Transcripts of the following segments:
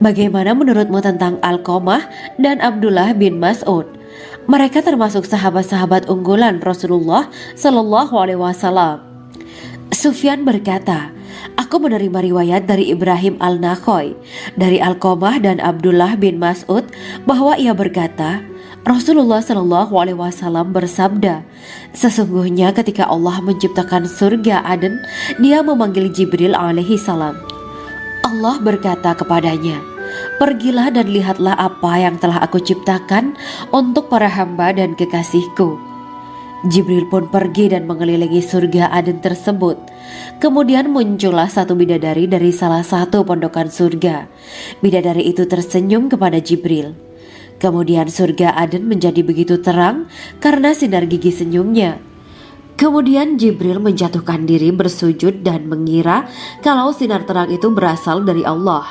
Bagaimana menurutmu tentang Alqamah dan Abdullah bin Mas'ud? Mereka termasuk sahabat-sahabat unggulan Rasulullah Shallallahu Alaihi Wasallam. Sufyan berkata, aku menerima riwayat dari Ibrahim al-Nakhoy, dari Alqamah dan Abdullah bin Mas'ud bahwa ia berkata, Rasulullah Shallallahu Alaihi Wasallam bersabda, sesungguhnya ketika Allah menciptakan surga Aden, Dia memanggil Jibril alaihi salam. Allah berkata kepadanya, pergilah dan lihatlah apa yang telah aku ciptakan untuk para hamba dan kekasihku. Jibril pun pergi dan mengelilingi surga Aden tersebut. Kemudian muncullah satu bidadari dari salah satu pondokan surga. Bidadari itu tersenyum kepada Jibril. Kemudian surga Aden menjadi begitu terang karena sinar gigi senyumnya. Kemudian Jibril menjatuhkan diri bersujud dan mengira kalau sinar terang itu berasal dari Allah.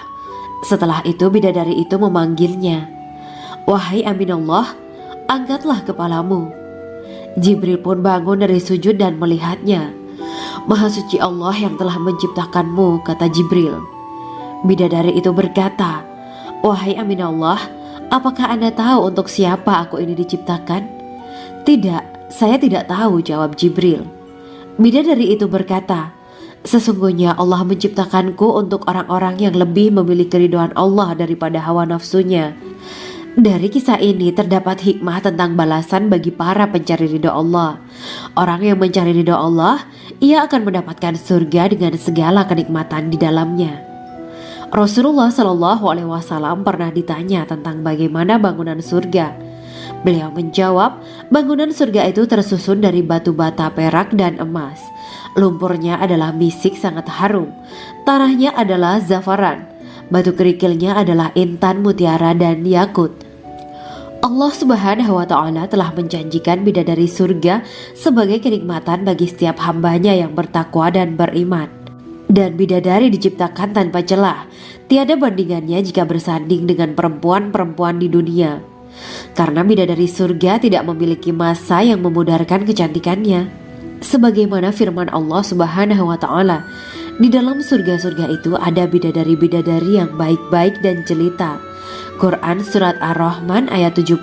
Setelah itu bidadari itu memanggilnya, wahai Aminullah, angkatlah kepalamu. Jibril pun bangun dari sujud dan melihatnya. Maha suci Allah yang telah menciptakanmu, kata Jibril. Bidadari itu berkata, wahai Aminullah, apakah Anda tahu untuk siapa aku ini diciptakan? Tidak, saya tidak tahu, jawab Jibril. Bidadari itu berkata, sesungguhnya Allah menciptakanku untuk orang-orang yang lebih memilih keridhaan Allah daripada hawa nafsunya. Dari kisah ini terdapat hikmah tentang balasan bagi para pencari ridho Allah. Orang yang mencari ridho Allah, ia akan mendapatkan surga dengan segala kenikmatan di dalamnya. Rasulullah Shallallahu Alaihi Wasallam pernah ditanya tentang bagaimana bangunan surga. Beliau menjawab, bangunan surga itu tersusun dari batu bata, perak, dan emas. Lumpurnya adalah misik sangat harum. Tanahnya adalah zafaran. Batu kerikilnya adalah intan, mutiara, dan yakut. Allah Subhanahu wa Ta'ala telah menjanjikan bidadari surga sebagai kenikmatan bagi setiap hambanya yang bertakwa dan beriman. Dan bidadari diciptakan tanpa celah. Tiada bandingannya jika bersanding dengan perempuan-perempuan di dunia. Karena bidadari surga tidak memiliki masa yang memudarkan kecantikannya. Sebagaimana firman Allah Subhanahu wa Ta'ala, di dalam surga-surga itu ada bidadari-bidadari yang baik-baik dan jelita. Quran Surat Ar-Rahman ayat 70.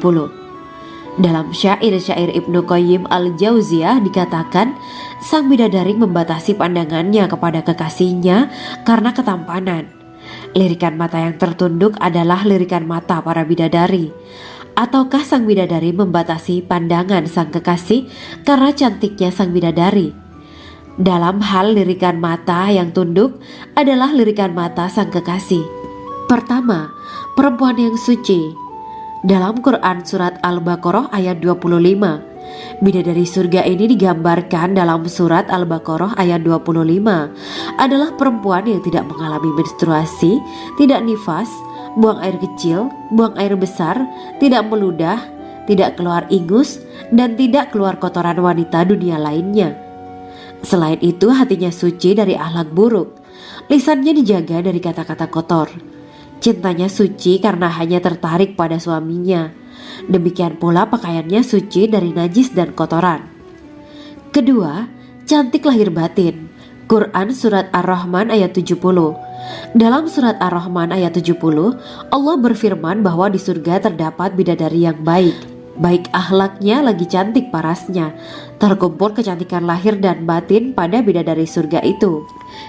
Dalam syair-syair Ibnu Qayyim al-Jauziyah dikatakan, sang bidadari membatasi pandangannya kepada kekasihnya karena ketampanan. Lirikan mata yang tertunduk adalah lirikan mata para bidadari. Ataukah sang bidadari membatasi pandangan sang kekasih karena cantiknya sang bidadari? Dalam hal lirikan mata yang tunduk adalah lirikan mata sang kekasih. Pertama, perempuan yang suci. Dalam Quran Surat Al-Baqarah ayat 25, bidadari surga ini digambarkan dalam Surat Al-Baqarah ayat 25 adalah perempuan yang tidak mengalami menstruasi, tidak nifas, buang air kecil, buang air besar, tidak meludah, tidak keluar ingus, dan tidak keluar kotoran wanita dunia lainnya. Selain itu hatinya suci dari akhlak buruk, lisannya dijaga dari kata-kata kotor. Cintanya suci karena hanya tertarik pada suaminya. Demikian pula pakaiannya suci dari najis dan kotoran. Kedua, cantik lahir batin. Quran Surat Ar-Rahman ayat 70. Dalam Surat Ar-Rahman ayat 70, Allah berfirman bahwa di surga terdapat bidadari yang baik. Baik akhlaknya lagi cantik parasnya. Terkumpul kecantikan lahir dan batin pada bidadari surga itu.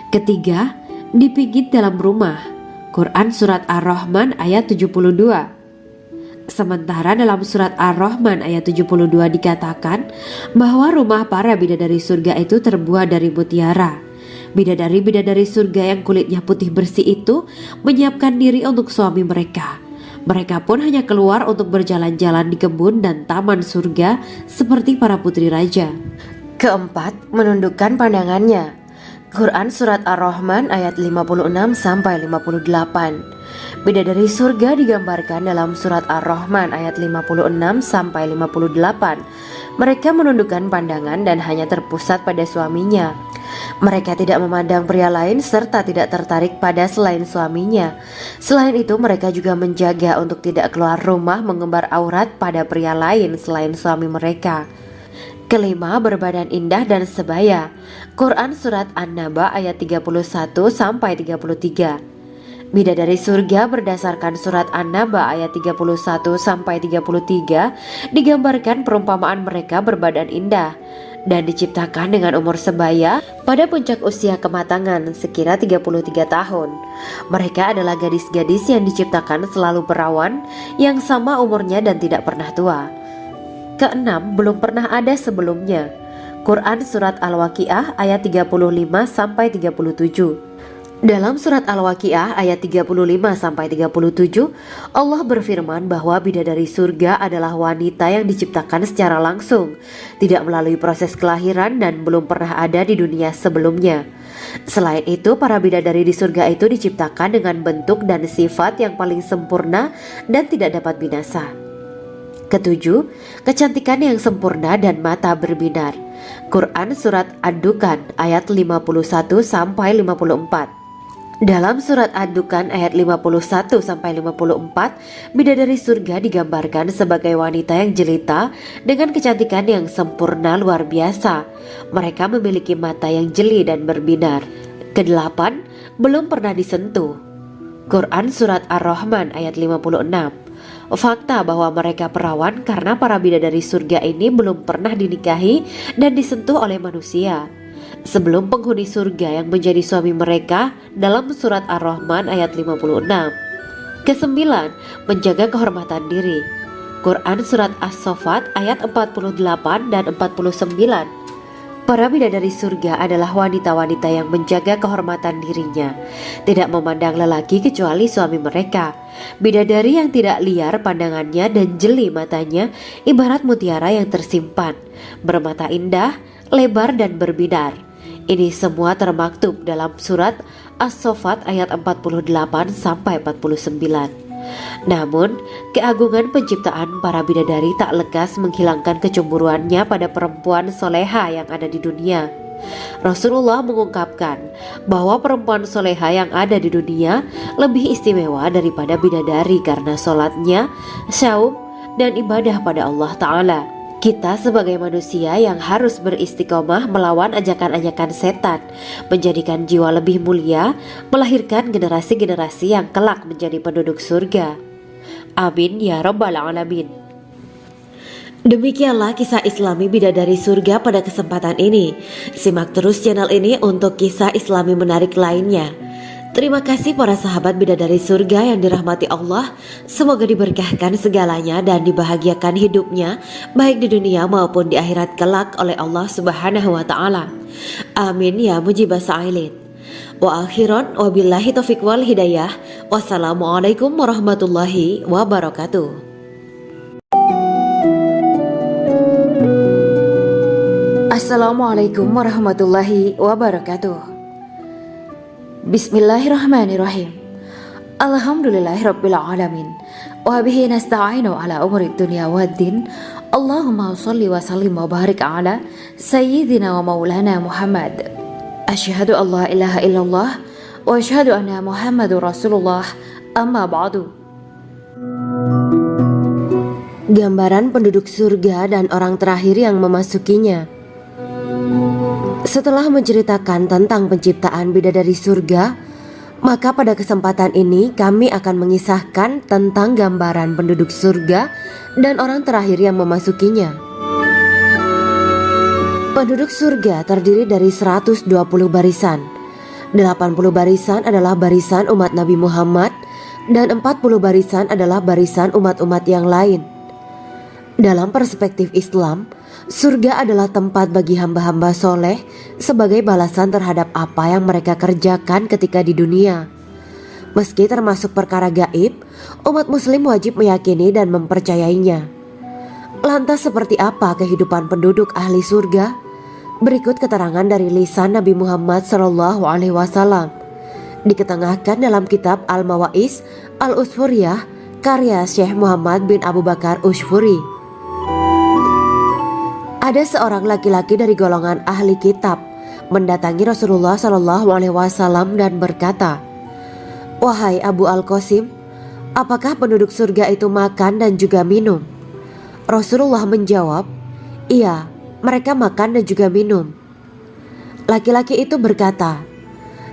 Ketiga, dipijit dalam rumah. Quran Surat Ar-Rahman ayat 72. Sementara dalam Surat Ar-Rahman ayat 72 dikatakan bahwa rumah para bidadari surga itu terbuat dari mutiara. Bidadari-bidadari surga yang kulitnya putih bersih itu menyiapkan diri untuk suami mereka. Mereka pun hanya keluar untuk berjalan-jalan di kebun dan taman surga seperti para putri raja. Keempat, menundukkan pandangannya. Quran Surat Ar-Rahman ayat 56-58. Bidadari surga digambarkan dalam Surat Ar-Rahman ayat 56-58. Mereka menundukkan pandangan dan hanya terpusat pada suaminya. Mereka tidak memandang pria lain serta tidak tertarik pada selain suaminya. Selain itu mereka juga menjaga untuk tidak keluar rumah mengembar aurat pada pria lain selain suami mereka. Kelima, berbadan indah dan sebaya. Quran Surat An-Naba ayat 31-33. Bidadari surga berdasarkan surat An-Naba ayat 31-33 digambarkan perumpamaan mereka berbadan indah dan diciptakan dengan umur sebaya pada puncak usia kematangan sekira 33 tahun. Mereka adalah gadis-gadis yang diciptakan selalu perawan yang sama umurnya dan tidak pernah tua. Keenam, belum pernah ada sebelumnya. Quran Surat Al-Waqiah ayat 35-37. Dalam surat Al-Waqiah ayat 35-37, Allah berfirman bahwa bidadari surga adalah wanita yang diciptakan secara langsung, tidak melalui proses kelahiran dan belum pernah ada di dunia sebelumnya. Selain itu, para bidadari di surga itu diciptakan dengan bentuk dan sifat yang paling sempurna dan tidak dapat binasa. Ketujuh, kecantikan yang sempurna dan mata berbinar. Quran Surat Ad-Dukan ayat 51-54. Dalam surat Ad-Dukan ayat 51-54, bidadari surga digambarkan sebagai wanita yang jelita dengan kecantikan yang sempurna luar biasa. Mereka memiliki mata yang jeli dan berbinar. Kedelapan, belum pernah disentuh. Quran Surat Ar-Rahman ayat 56. Fakta bahwa mereka perawan karena para bidadari surga ini belum pernah dinikahi dan disentuh oleh manusia sebelum penghuni surga yang menjadi suami mereka dalam surat Ar-Rahman ayat 56. Kesembilan, menjaga kehormatan diri. Quran Surat As-Saffat ayat 48 dan 49. Para bidadari surga adalah wanita-wanita yang menjaga kehormatan dirinya, tidak memandang lelaki kecuali suami mereka. Bidadari yang tidak liar pandangannya dan jeli matanya ibarat mutiara yang tersimpan, bermata indah, lebar dan berbinar. Ini semua termaktub dalam surat As-Saffat ayat 48-49. Namun, keagungan penciptaan para bidadari tak lekas menghilangkan kecemburuannya pada perempuan soleha yang ada di dunia. Rasulullah mengungkapkan bahwa perempuan soleha yang ada di dunia lebih istimewa daripada bidadari karena sholatnya, syaum, dan ibadah pada Allah Ta'ala. Kita sebagai manusia yang harus beristiqomah melawan ajakan-ajakan setan, menjadikan jiwa lebih mulia, melahirkan generasi-generasi yang kelak menjadi penduduk surga. Amin ya rabbal alamin. Demikianlah kisah Islami bidadari surga pada kesempatan ini. Simak terus channel ini untuk kisah Islami menarik lainnya. Terima kasih para sahabat bidadari surga yang dirahmati Allah. Semoga diberkahkan segalanya dan dibahagiakan hidupnya baik di dunia maupun di akhirat kelak oleh Allah Subhanahu wa taala. Amin ya mujibas sa'ilin. Wa akhiran wabillahi taufiq wal hidayah. Wassalamualaikum warahmatullahi wabarakatuh. Assalamualaikum warahmatullahi wabarakatuh. Bismillahirrahmanirrahim. Alhamdulillahirabbil alamin. Wa bihi nasta'inu ala umuri dunya waddin. Allahumma shalli wa sallim wa barik ala sayyidina wa maulana Muhammad. Asyhadu an la ilaha illallah wa asyhadu anna Muhammadur Rasulullah. Amma ba'du. Gambaran penduduk surga dan orang terakhir yang memasukinya. Setelah menceritakan tentang penciptaan bidadari surga, maka pada kesempatan ini kami akan mengisahkan tentang gambaran penduduk surga dan orang terakhir yang memasukinya. Penduduk surga terdiri dari 120 barisan. 80 barisan adalah barisan umat Nabi Muhammad dan 40 barisan adalah barisan umat-umat yang lain. Dalam perspektif Islam, surga adalah tempat bagi hamba-hamba soleh sebagai balasan terhadap apa yang mereka kerjakan ketika di dunia. Meski termasuk perkara gaib, umat muslim wajib meyakini dan mempercayainya. Lantas seperti apa kehidupan penduduk ahli surga? Berikut keterangan dari lisan Nabi Muhammad SAW. Diketengahkan dalam kitab Al-Mawa'is Al-Usfuriyah karya Syekh Muhammad bin Abu Bakar Ushfuri. Ada seorang laki-laki dari golongan ahli kitab mendatangi Rasulullah SAW dan berkata, "Wahai Abu Al-Qasim, apakah penduduk surga itu makan dan juga minum?" Rasulullah menjawab, "Iya, mereka makan dan juga minum." Laki-laki itu berkata,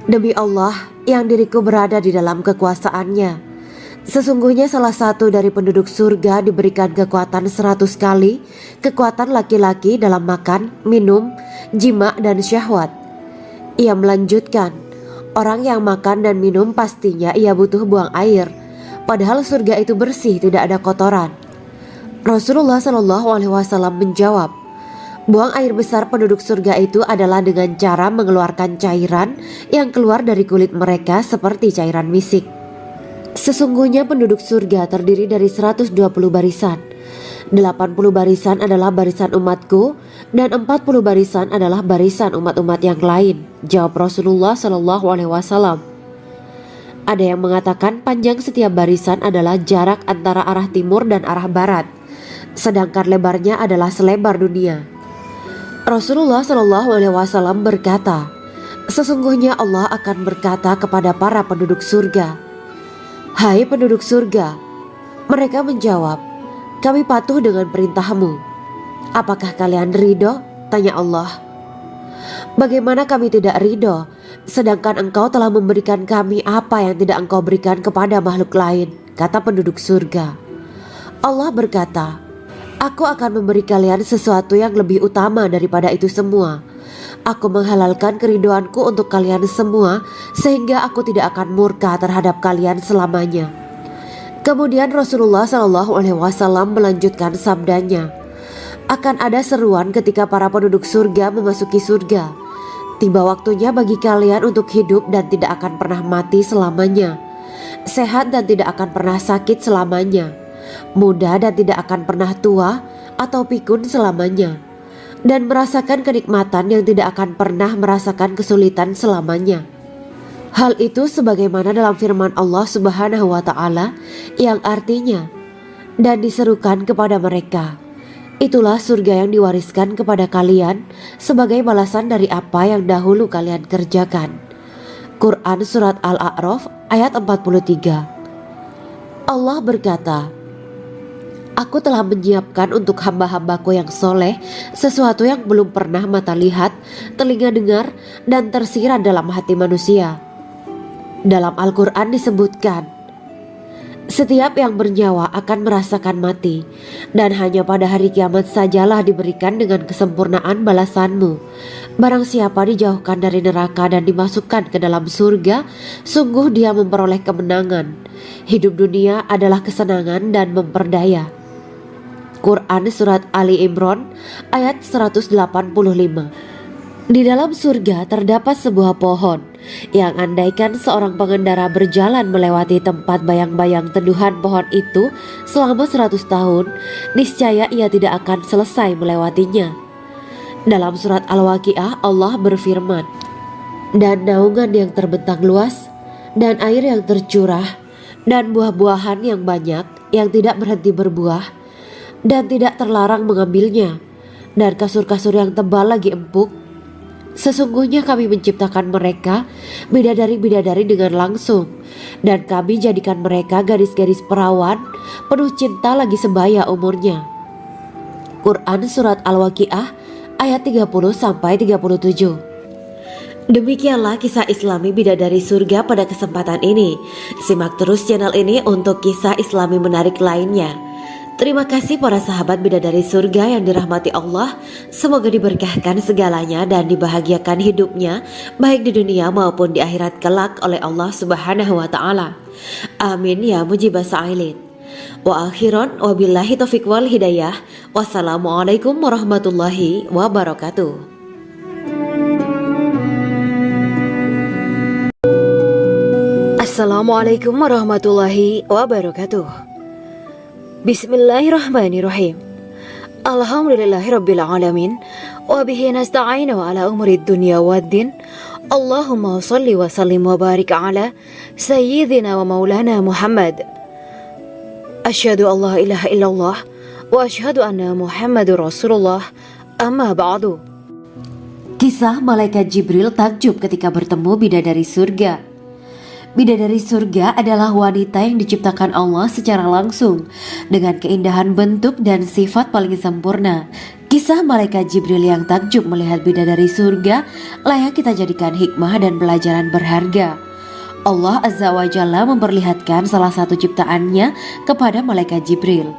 Demi Allah yang diriku berada di dalam kekuasaannya, sesungguhnya salah satu dari penduduk surga diberikan kekuatan 100 kali kekuatan laki-laki dalam makan, minum, jima dan syahwat. Ia melanjutkan, orang yang makan dan minum pastinya ia butuh buang air, padahal surga itu bersih, tidak ada kotoran. Rasulullah SAW menjawab, buang air besar penduduk surga itu adalah dengan cara mengeluarkan cairan yang keluar dari kulit mereka seperti cairan misik. Sesungguhnya penduduk surga terdiri dari 120 barisan. 80 barisan adalah barisan umatku dan 40 barisan adalah barisan umat-umat yang lain, jawab Rasulullah SAW. Ada yang mengatakan panjang setiap barisan adalah jarak antara arah timur dan arah barat, sedangkan lebarnya adalah selebar dunia. Rasulullah SAW berkata, sesungguhnya Allah akan berkata kepada para penduduk surga, hai penduduk surga. Mereka menjawab, kami patuh dengan perintahmu. Apakah kalian ridho? Tanya Allah. Bagaimana kami tidak ridho, sedangkan engkau telah memberikan kami apa yang tidak engkau berikan kepada makhluk lain, kata penduduk surga. Allah berkata, aku akan memberi kalian sesuatu yang lebih utama daripada itu semua. Aku menghalalkan keriduanku untuk kalian semua sehingga aku tidak akan murka terhadap kalian selamanya. Kemudian Rasulullah SAW melanjutkan sabdanya, akan ada seruan ketika para penduduk surga memasuki surga. Tiba waktunya bagi kalian untuk hidup dan tidak akan pernah mati selamanya, sehat dan tidak akan pernah sakit selamanya, muda dan tidak akan pernah tua atau pikun selamanya, dan merasakan kenikmatan yang tidak akan pernah merasakan kesulitan selamanya. Hal itu sebagaimana dalam firman Allah Subhanahu wa Ta'ala yang artinya, dan diserukan kepada mereka, itulah surga yang diwariskan kepada kalian sebagai balasan dari apa yang dahulu kalian kerjakan. Quran Surat Al-A'raf ayat 43. Allah berkata, aku telah menyiapkan untuk hamba-hambaku yang soleh sesuatu yang belum pernah mata lihat, telinga dengar, dan tersirat dalam hati manusia. Dalam Al-Quran disebutkan, setiap yang bernyawa akan merasakan mati, dan hanya pada hari kiamat sajalah diberikan dengan kesempurnaan balasanmu. Barang siapa dijauhkan dari neraka dan dimasukkan ke dalam surga, sungguh dia memperoleh kemenangan. Hidup dunia adalah kesenangan dan memperdaya. Quran Surat Ali Imran ayat 185. Di dalam surga terdapat sebuah pohon yang andaikan seorang pengendara berjalan melewati tempat bayang-bayang teduhan pohon itu selama 100 tahun, niscaya ia tidak akan selesai melewatinya. Dalam surat Al-Waqiah Allah berfirman, dan naungan yang terbentang luas, dan air yang tercurah, dan buah-buahan yang banyak yang tidak berhenti berbuah, dan tidak terlarang mengambilnya, dan kasur-kasur yang tebal lagi empuk. Sesungguhnya kami menciptakan mereka bidadari-bidadari dengan langsung, dan kami jadikan mereka gadis-gadis perawan penuh cinta lagi sebaya umurnya. Quran Surat Al-Waqiah ayat 30-37. Demikianlah kisah Islami bidadari surga pada kesempatan ini. Simak terus channel ini untuk kisah Islami menarik lainnya. Terima kasih para sahabat bidadari surga yang dirahmati Allah. Semoga diberkahkan segalanya dan dibahagiakan hidupnya baik di dunia maupun di akhirat kelak oleh Allah Subhanahu wa Ta'ala. Amin ya mujibah sa'ilin. Wa akhiran wabillahi taufiq wal hidayah. Wassalamualaikum warahmatullahi wabarakatuh. Assalamualaikum warahmatullahi wabarakatuh. Bismillahirrahmanirrahim. Alhamdulillahirabbil alamin wa bihi nasta'inu ala umuri dunya waddin. Allahumma shalli wa sallim wa barik ala sayyidina wa maulana Muhammad. Asyhadu an la ilaha illallah wa asyhadu anna Muhammadur Rasulullah. Amma ba'du. Kisah malaikat Jibril takjub ketika bertemu bidadari surga. Bidadari surga adalah wanita yang diciptakan Allah secara langsung dengan keindahan bentuk dan sifat paling sempurna. Kisah malaikat Jibril yang takjub melihat bidadari surga layak kita jadikan hikmah dan pelajaran berharga. Allah Azza wa Jalla memperlihatkan salah satu ciptaannya kepada malaikat Jibril.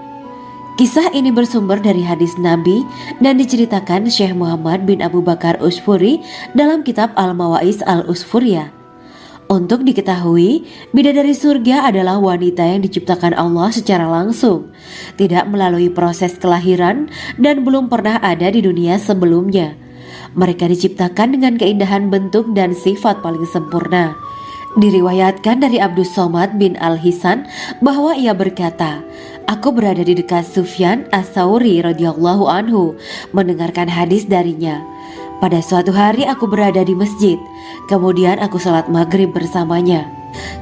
Kisah ini bersumber dari hadis Nabi dan diceritakan Syekh Muhammad bin Abu Bakar Usfuri dalam kitab Al-Mawaiz Al-Usfuriyah. Untuk diketahui, bidadari surga adalah wanita yang diciptakan Allah secara langsung, tidak melalui proses kelahiran dan belum pernah ada di dunia sebelumnya. Mereka diciptakan dengan keindahan bentuk dan sifat paling sempurna. Diriwayatkan dari Abdus Somad bin Al-Hisan bahwa ia berkata, "Aku berada di dekat Sufyan As-Tsauri radhiyallahu anhu mendengarkan hadis darinya. Pada suatu hari aku berada di masjid, kemudian aku sholat maghrib bersamanya.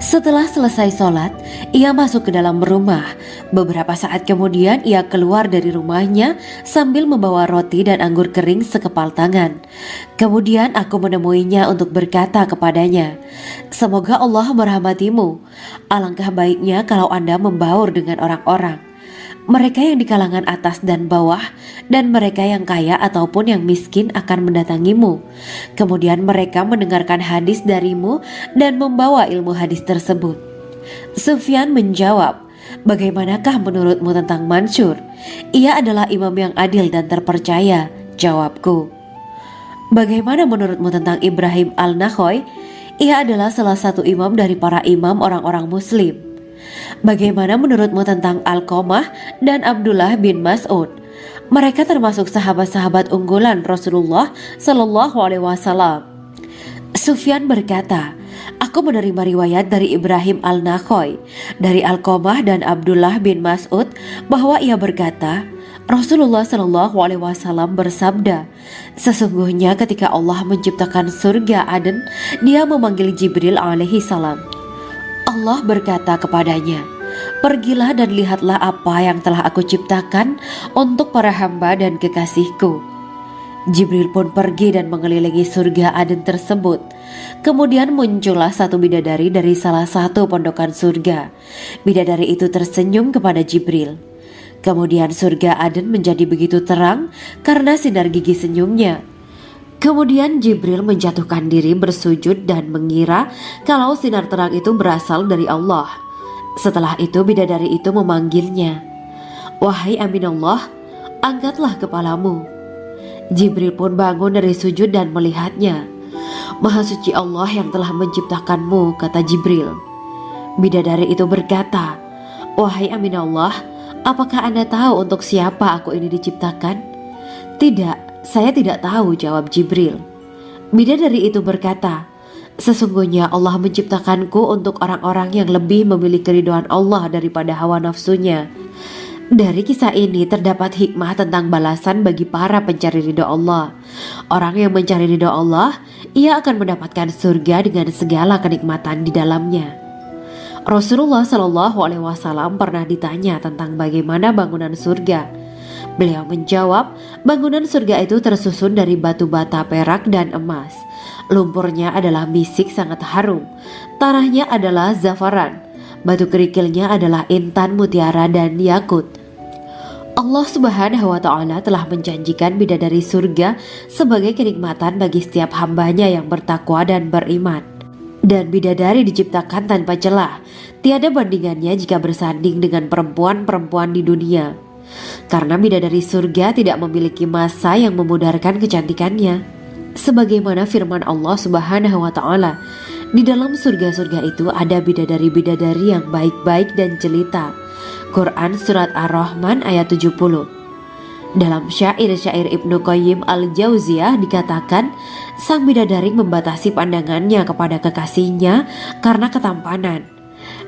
Setelah selesai sholat, ia masuk ke dalam rumah. Beberapa saat kemudian ia keluar dari rumahnya sambil membawa roti dan anggur kering sekepal tangan. Kemudian aku menemuinya untuk berkata kepadanya, 'Semoga Allah merahmatimu. Alangkah baiknya kalau Anda membaur dengan orang-orang. Mereka yang di kalangan atas dan bawah, dan mereka yang kaya ataupun yang miskin akan mendatangimu. Kemudian mereka mendengarkan hadis darimu dan membawa ilmu hadis tersebut.' Sufyan menjawab, 'Bagaimanakah menurutmu tentang Mansur? Ia adalah imam yang adil dan terpercaya.' Jawabku. 'Bagaimana menurutmu tentang Ibrahim Al-Nakhoy? Ia adalah salah satu imam dari para imam orang-orang muslim.' 'Bagaimana menurutmu tentang Alqamah dan Abdullah bin Mas'ud? Mereka termasuk sahabat-sahabat unggulan Rasulullah Shallallahu Alaihi Wasallam.' Sufyan berkata, 'Aku menerima riwayat dari Ibrahim Al-Nakhoy, dari Alqamah dan Abdullah bin Mas'ud bahwa ia berkata, Rasulullah Shallallahu Alaihi Wasallam bersabda, sesungguhnya ketika Allah menciptakan surga Aden, Dia memanggil Jibril alaihi salam. Allah berkata kepadanya, pergilah dan lihatlah apa yang telah aku ciptakan untuk para hamba dan kekasihku. Jibril pun pergi dan mengelilingi surga Aden tersebut. Kemudian muncullah satu bidadari dari salah satu pondokan surga. Bidadari itu tersenyum kepada Jibril. Kemudian surga Aden menjadi begitu terang karena sinar gigi senyumnya. Kemudian Jibril menjatuhkan diri bersujud dan mengira kalau sinar terang itu berasal dari Allah. Setelah itu bidadari itu memanggilnya, wahai Aminullah, angkatlah kepalamu. Jibril pun bangun dari sujud dan melihatnya. Maha suci Allah yang telah menciptakanmu, kata Jibril. Bidadari itu berkata, wahai Aminullah, apakah Anda tahu untuk siapa aku ini diciptakan? Tidak, saya tidak tahu, jawab Jibril. Bidadari itu berkata, sesungguhnya Allah menciptakanku untuk orang-orang yang lebih memilih keridhaan Allah daripada hawa nafsunya. Dari kisah ini terdapat hikmah tentang balasan bagi para pencari ridho Allah. Orang yang mencari ridho Allah, ia akan mendapatkan surga dengan segala kenikmatan di dalamnya. Rasulullah Shallallahu Alaihi Wasallam pernah ditanya tentang bagaimana bangunan surga. Beliau menjawab, bangunan surga itu tersusun dari batu bata, perak, dan emas. Lumpurnya adalah misik sangat harum. Tanahnya adalah zafaran. Batu kerikilnya adalah intan, mutiara, dan yakut. Allah Subhanahu wa Ta'ala telah menjanjikan bidadari surga sebagai kenikmatan bagi setiap hambanya yang bertakwa dan beriman. Dan bidadari diciptakan tanpa celah. Tiada bandingannya jika bersanding dengan perempuan-perempuan di dunia. Karena bidadari surga tidak memiliki masa yang memudarkan kecantikannya. Sebagaimana firman Allah Subhanahu wa Ta'ala, di dalam surga-surga itu ada bidadari-bidadari yang baik-baik dan jelita. Quran Surat Ar-Rahman ayat 70. Dalam syair-syair Ibnu Qayyim Al-Jauziyah dikatakan, sang bidadari membatasi pandangannya kepada kekasihnya karena ketampanan.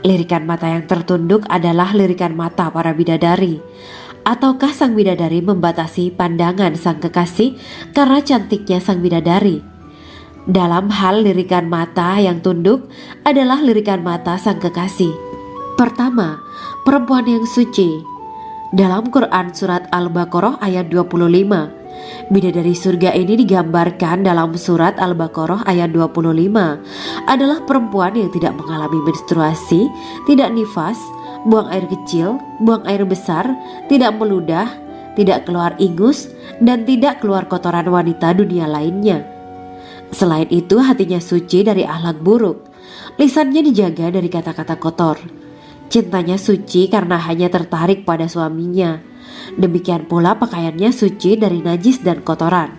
Lirikan mata yang tertunduk adalah lirikan mata para bidadari. Ataukah sang bidadari membatasi pandangan sang kekasih karena cantiknya sang bidadari? Dalam hal lirikan mata yang tunduk adalah lirikan mata sang kekasih. Pertama, perempuan yang suci. Dalam Quran Surat Al-Baqarah ayat 25, bidadari surga ini digambarkan dalam Surat Al-Baqarah ayat 25 adalah perempuan yang tidak mengalami menstruasi, tidak nifas, buang air kecil, buang air besar, tidak meludah, tidak keluar ingus, dan tidak keluar kotoran wanita dunia lainnya. Selain itu, hatinya suci dari akhlak buruk, lisannya dijaga dari kata-kata kotor. Cintanya suci karena hanya tertarik pada suaminya. Demikian pula pakaiannya suci dari najis dan kotoran.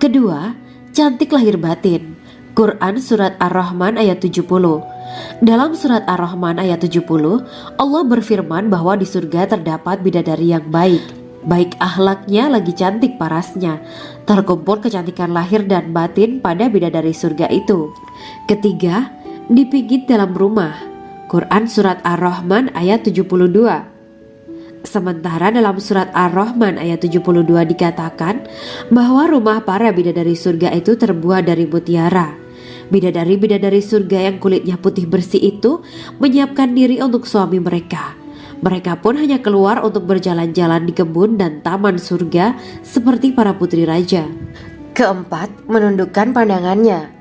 Kedua, cantik lahir batin. Quran Surat Ar-Rahman ayat 70. Dalam Surat Ar-Rahman ayat 70, Allah berfirman bahwa di surga terdapat bidadari yang baik. Baik akhlaknya lagi cantik parasnya. Terkumpul kecantikan lahir dan batin pada bidadari surga itu. Ketiga, dipijit dalam rumah. Quran Surat Ar-Rahman ayat 72. Sementara dalam Surat Ar-Rahman ayat 72 dikatakan bahwa rumah para bidadari surga itu terbuat dari mutiara. Bidadari-bidadari surga yang kulitnya putih bersih itu menyiapkan diri untuk suami mereka. Mereka pun hanya keluar untuk berjalan-jalan di kebun dan taman surga seperti para putri raja. Keempat, menundukkan pandangannya.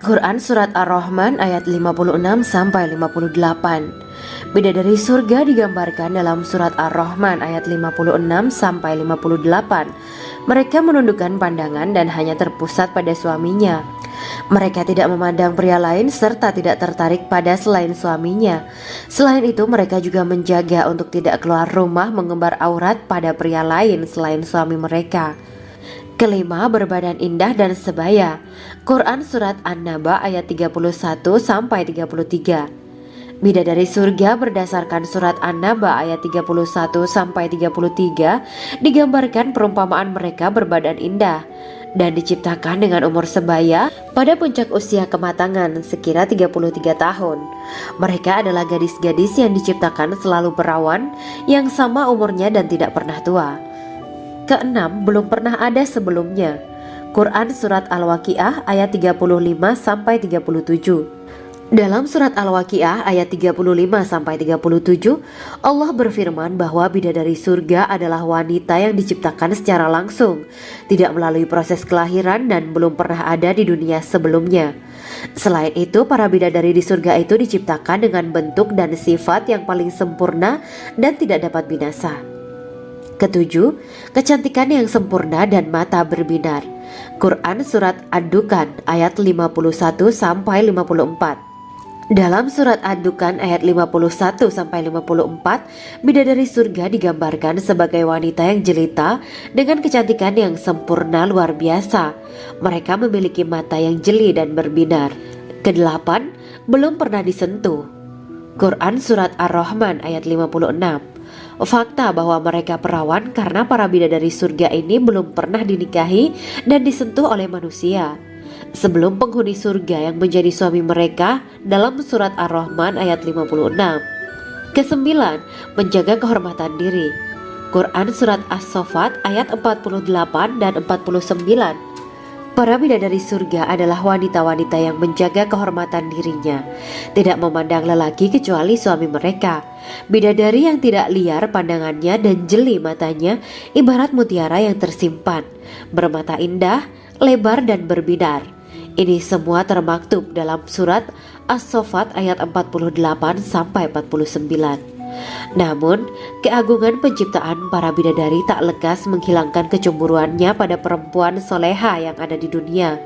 Quran Surat Ar-Rahman ayat 56-58. Bidadari surga digambarkan dalam Surat Ar-Rahman ayat 56-58. Mereka menundukkan pandangan dan hanya terpusat pada suaminya. Mereka tidak memandang pria lain serta tidak tertarik pada selain suaminya. Selain itu, mereka juga menjaga untuk tidak keluar rumah mengembar aurat pada pria lain selain suami mereka. Kelima, berbadan indah dan sebaya. Quran Surat An-Naba ayat 31-33. Bidadari surga berdasarkan Surat An-Naba ayat 31-33 digambarkan perumpamaan mereka berbadan indah dan diciptakan dengan umur sebaya pada puncak usia kematangan sekira 33 tahun. Mereka adalah gadis-gadis yang diciptakan selalu perawan yang sama umurnya dan tidak pernah tua. Keenam, belum pernah ada sebelumnya. Quran Surat Al-Waqiah ayat 35-37. Dalam Surat Al-Waqiah ayat 35-37, Allah berfirman bahwa bidadari surga adalah wanita yang diciptakan secara langsung, tidak melalui proses kelahiran dan belum pernah ada di dunia sebelumnya. Selain itu, para bidadari di surga itu diciptakan dengan bentuk dan sifat yang paling sempurna dan tidak dapat binasa. Ketujuh, kecantikan yang sempurna dan mata berbinar. Quran Surat Ad-Dukan ayat 51-54. Dalam Surat Ad-Dukan ayat 51-54, bidadari surga digambarkan sebagai wanita yang jelita dengan kecantikan yang sempurna luar biasa. Mereka memiliki mata yang jeli dan berbinar. Kedelapan, belum pernah disentuh. Quran Surat Ar-Rahman ayat 56. Fakta bahwa mereka perawan karena para bidadari surga ini belum pernah dinikahi dan disentuh oleh manusia sebelum penghuni surga yang menjadi suami mereka dalam Surat Ar-Rahman ayat 56. Kesembilan, menjaga kehormatan diri. Quran Surat As-Saffat ayat 48 dan 49. Para bidadari surga adalah wanita-wanita yang menjaga kehormatan dirinya, tidak memandang lelaki kecuali suami mereka. Bidadari yang tidak liar pandangannya dan jeli matanya ibarat mutiara yang tersimpan, bermata indah, lebar dan berbinar. Ini semua termaktub dalam Surat As-Saffat ayat 48-49. Namun, keagungan penciptaan para bidadari tak lekas menghilangkan kecemburuannya pada perempuan soleha yang ada di dunia.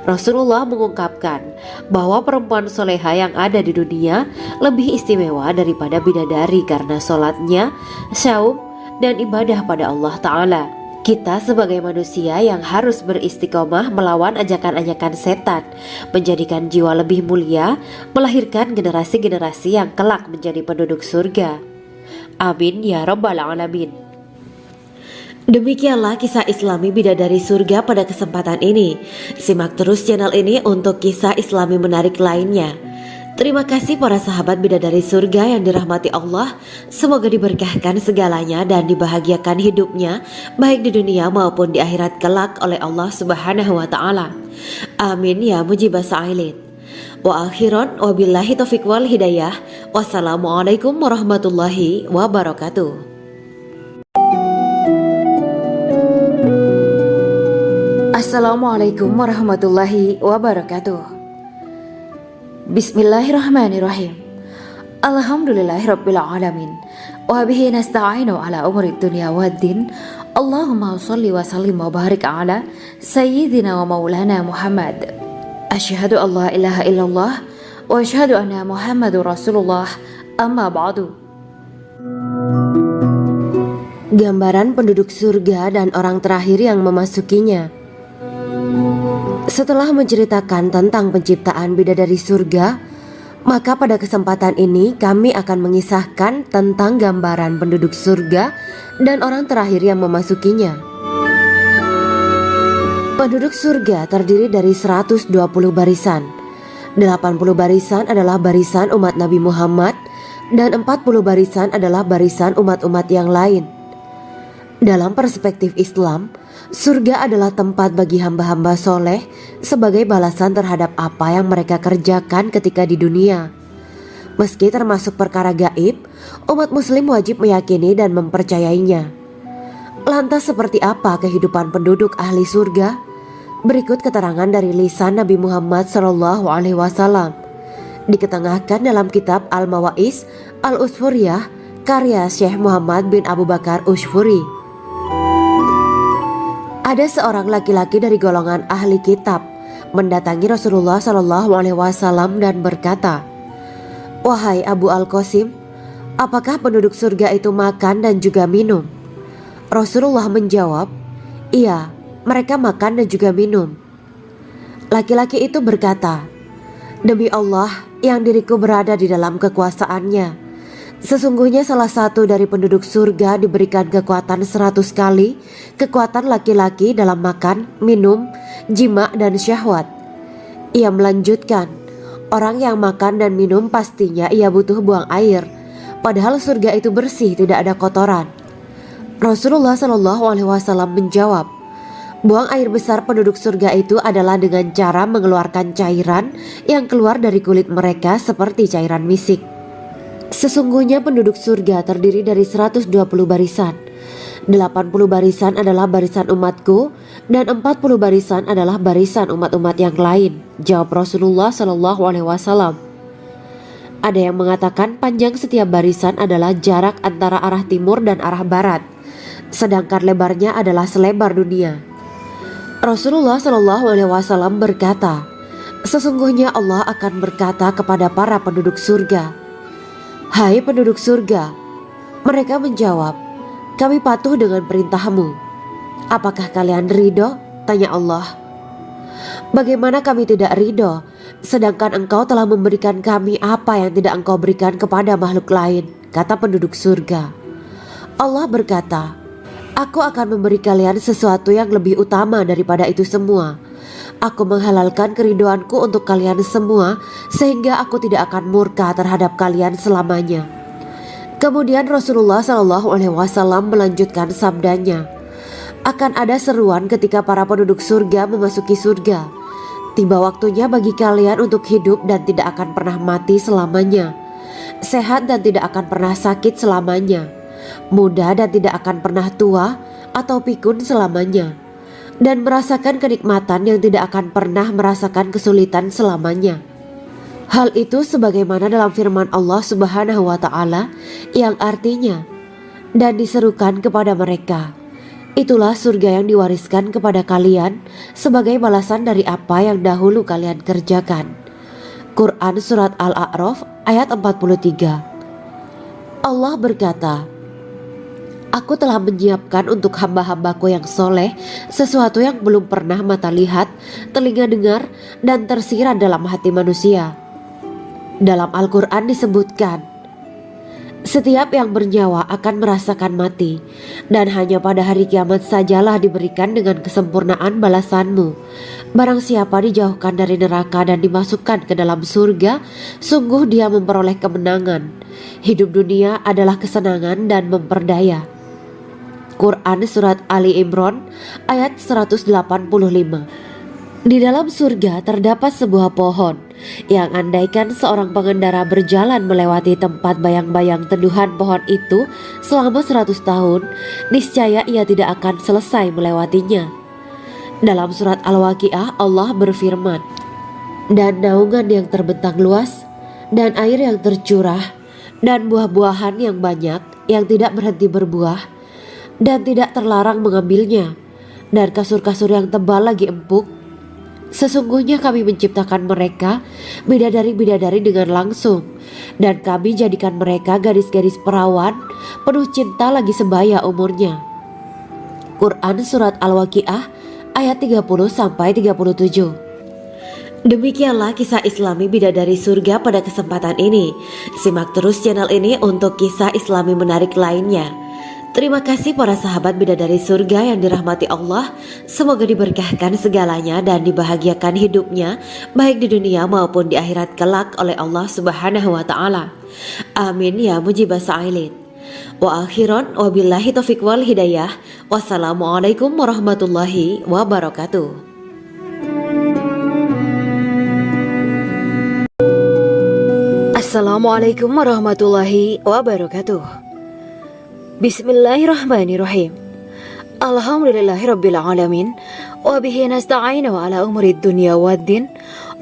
Rasulullah mengungkapkan bahwa perempuan soleha yang ada di dunia lebih istimewa daripada bidadari karena sholatnya, syaum, dan ibadah pada Allah Ta'ala. Kita sebagai manusia yang harus beristiqomah melawan ajakan-ajakan setan, menjadikan jiwa lebih mulia, melahirkan generasi-generasi yang kelak menjadi penduduk surga. Amin ya rabbal alamin. Demikianlah kisah Islami bidadari surga pada kesempatan ini. Simak terus channel ini untuk kisah Islami menarik lainnya. Terima kasih para sahabat bidadari surga yang dirahmati Allah. Semoga diberkahkan segalanya dan dibahagiakan hidupnya baik di dunia maupun di akhirat kelak oleh Allah Subhanahu wa taala. Amin ya mujibas sa'ilin. Wa akhiran wabillahi taufiq wal hidayah. Wassalamualaikum warahmatullahi wabarakatuh. Assalamualaikum warahmatullahi wabarakatuh. Bismillahirrahmanirrahim. Alhamdulillahirabbil alamin. Wa bihi nasta'inu ala umuri dunya waddin. Allahumma sholli wa sallim wa barik ala Sayyidina wa maulana Muhammad. Asyhadu an la ilaha illallah wa asyhadu anna Muhammadur Rasulullah. Amma ba'du. Gambaran penduduk surga dan orang terakhir yang memasukinya. Setelah menceritakan tentang penciptaan bidadari surga, maka pada kesempatan ini kami akan mengisahkan tentang gambaran penduduk surga dan orang terakhir yang memasukinya. Penduduk surga terdiri dari 120 barisan. 80 barisan adalah barisan umat Nabi Muhammad dan 40 barisan adalah barisan umat-umat yang lain. Dalam perspektif Islam, surga adalah tempat bagi hamba-hamba soleh sebagai balasan terhadap apa yang mereka kerjakan ketika di dunia. Meski termasuk perkara gaib, umat muslim wajib meyakini dan mempercayainya. Lantas seperti apa kehidupan penduduk ahli surga? Berikut keterangan dari lisan Nabi Muhammad SAW, diketengahkan dalam kitab Al-Mawa'is Al-Usfuriyah karya Syekh Muhammad bin Abu Bakar Ushfuri. Ada seorang laki-laki dari golongan ahli kitab mendatangi Rasulullah SAW dan berkata, "Wahai Abu Al-Qasim, apakah penduduk surga itu makan dan juga minum?" Rasulullah menjawab, "Iya, mereka makan dan juga minum." Laki-laki itu berkata, "Demi Allah yang diriku berada di dalam kekuasaannya, sesungguhnya salah satu dari penduduk surga diberikan kekuatan 100 kali kekuatan laki-laki dalam makan, minum, jima dan syahwat." Ia melanjutkan, "Orang yang makan dan minum pastinya ia butuh buang air, padahal surga itu bersih, tidak ada kotoran." Rasulullah SAW menjawab, "Buang air besar penduduk surga itu adalah dengan cara mengeluarkan cairan yang keluar dari kulit mereka seperti cairan misik." Sesungguhnya penduduk surga terdiri dari 120 barisan. 80 barisan adalah barisan umatku dan 40 barisan adalah barisan umat-umat yang lain, jawab Rasulullah SAW. Ada yang mengatakan panjang setiap barisan adalah jarak antara arah timur dan arah barat, sedangkan lebarnya adalah selebar dunia. Rasulullah SAW berkata, "Sesungguhnya Allah akan berkata kepada para penduduk surga, 'Hai penduduk surga,' mereka menjawab, 'Kami patuh dengan perintahmu.' 'Apakah kalian ridho?' tanya Allah. 'Bagaimana kami tidak ridho, sedangkan engkau telah memberikan kami apa yang tidak engkau berikan kepada makhluk lain,' kata penduduk surga. Allah berkata, 'Aku akan memberi kalian sesuatu yang lebih utama daripada itu semua. Aku menghalalkan keridoanku untuk kalian semua sehingga aku tidak akan murka terhadap kalian selamanya.'" Kemudian Rasulullah SAW melanjutkan sabdanya, "Akan ada seruan ketika para penduduk surga memasuki surga. Tiba waktunya bagi kalian untuk hidup dan tidak akan pernah mati selamanya, sehat dan tidak akan pernah sakit selamanya, muda dan tidak akan pernah tua atau pikun selamanya, dan merasakan kenikmatan yang tidak akan pernah merasakan kesulitan selamanya." Hal itu sebagaimana dalam firman Allah Subhanahu wa Ta'ala yang artinya, "Dan diserukan kepada mereka, itulah surga yang diwariskan kepada kalian sebagai balasan dari apa yang dahulu kalian kerjakan." Quran Surat Al-A'raf ayat 43. Allah berkata, "Aku telah menyiapkan untuk hamba-hambaku yang soleh sesuatu yang belum pernah mata lihat, telinga dengar, dan tersirat dalam hati manusia." Dalam Al-Quran disebutkan, "Setiap yang bernyawa akan merasakan mati, dan hanya pada hari kiamat sajalah diberikan dengan kesempurnaan balasanmu. Barang siapa dijauhkan dari neraka dan dimasukkan ke dalam surga, sungguh dia memperoleh kemenangan. Hidup dunia adalah kesenangan dan memperdaya." Quran Surat Ali Imran ayat 185. Di dalam surga terdapat sebuah pohon yang andaikan seorang pengendara berjalan melewati tempat bayang-bayang teduhan pohon itu selama 100 tahun, niscaya ia tidak akan selesai melewatinya. Dalam surat Al-Waqiah Allah berfirman, "Dan naungan yang terbentang luas, dan air yang tercurah, dan buah-buahan yang banyak yang tidak berhenti berbuah, dan tidak terlarang mengambilnya, dan kasur-kasur yang tebal lagi empuk. Sesungguhnya kami menciptakan mereka bidadari-bidadari dengan langsung, dan kami jadikan mereka gadis-gadis perawan penuh cinta lagi sebaya umurnya. Quran Surat Al-Waqiah ayat 30-37. Demikianlah kisah Islami bidadari surga pada kesempatan ini. Simak terus channel ini untuk kisah Islami menarik lainnya. Terima kasih para sahabat bidadari surga yang dirahmati Allah. Semoga diberkahkan segalanya dan dibahagiakan hidupnya baik di dunia maupun di akhirat kelak oleh Allah Subhanahu wa taala. Amin ya mujibah sa'ilin. Wa akhiran wabillahi taufiq wal hidayah. Wassalamualaikum warahmatullahi wabarakatuh. Assalamualaikum warahmatullahi wabarakatuh. Bismillahirrahmanirrahim. Alhamdulillahirabbil alamin wa bihi nasta'inu ala umuri dunya waddin.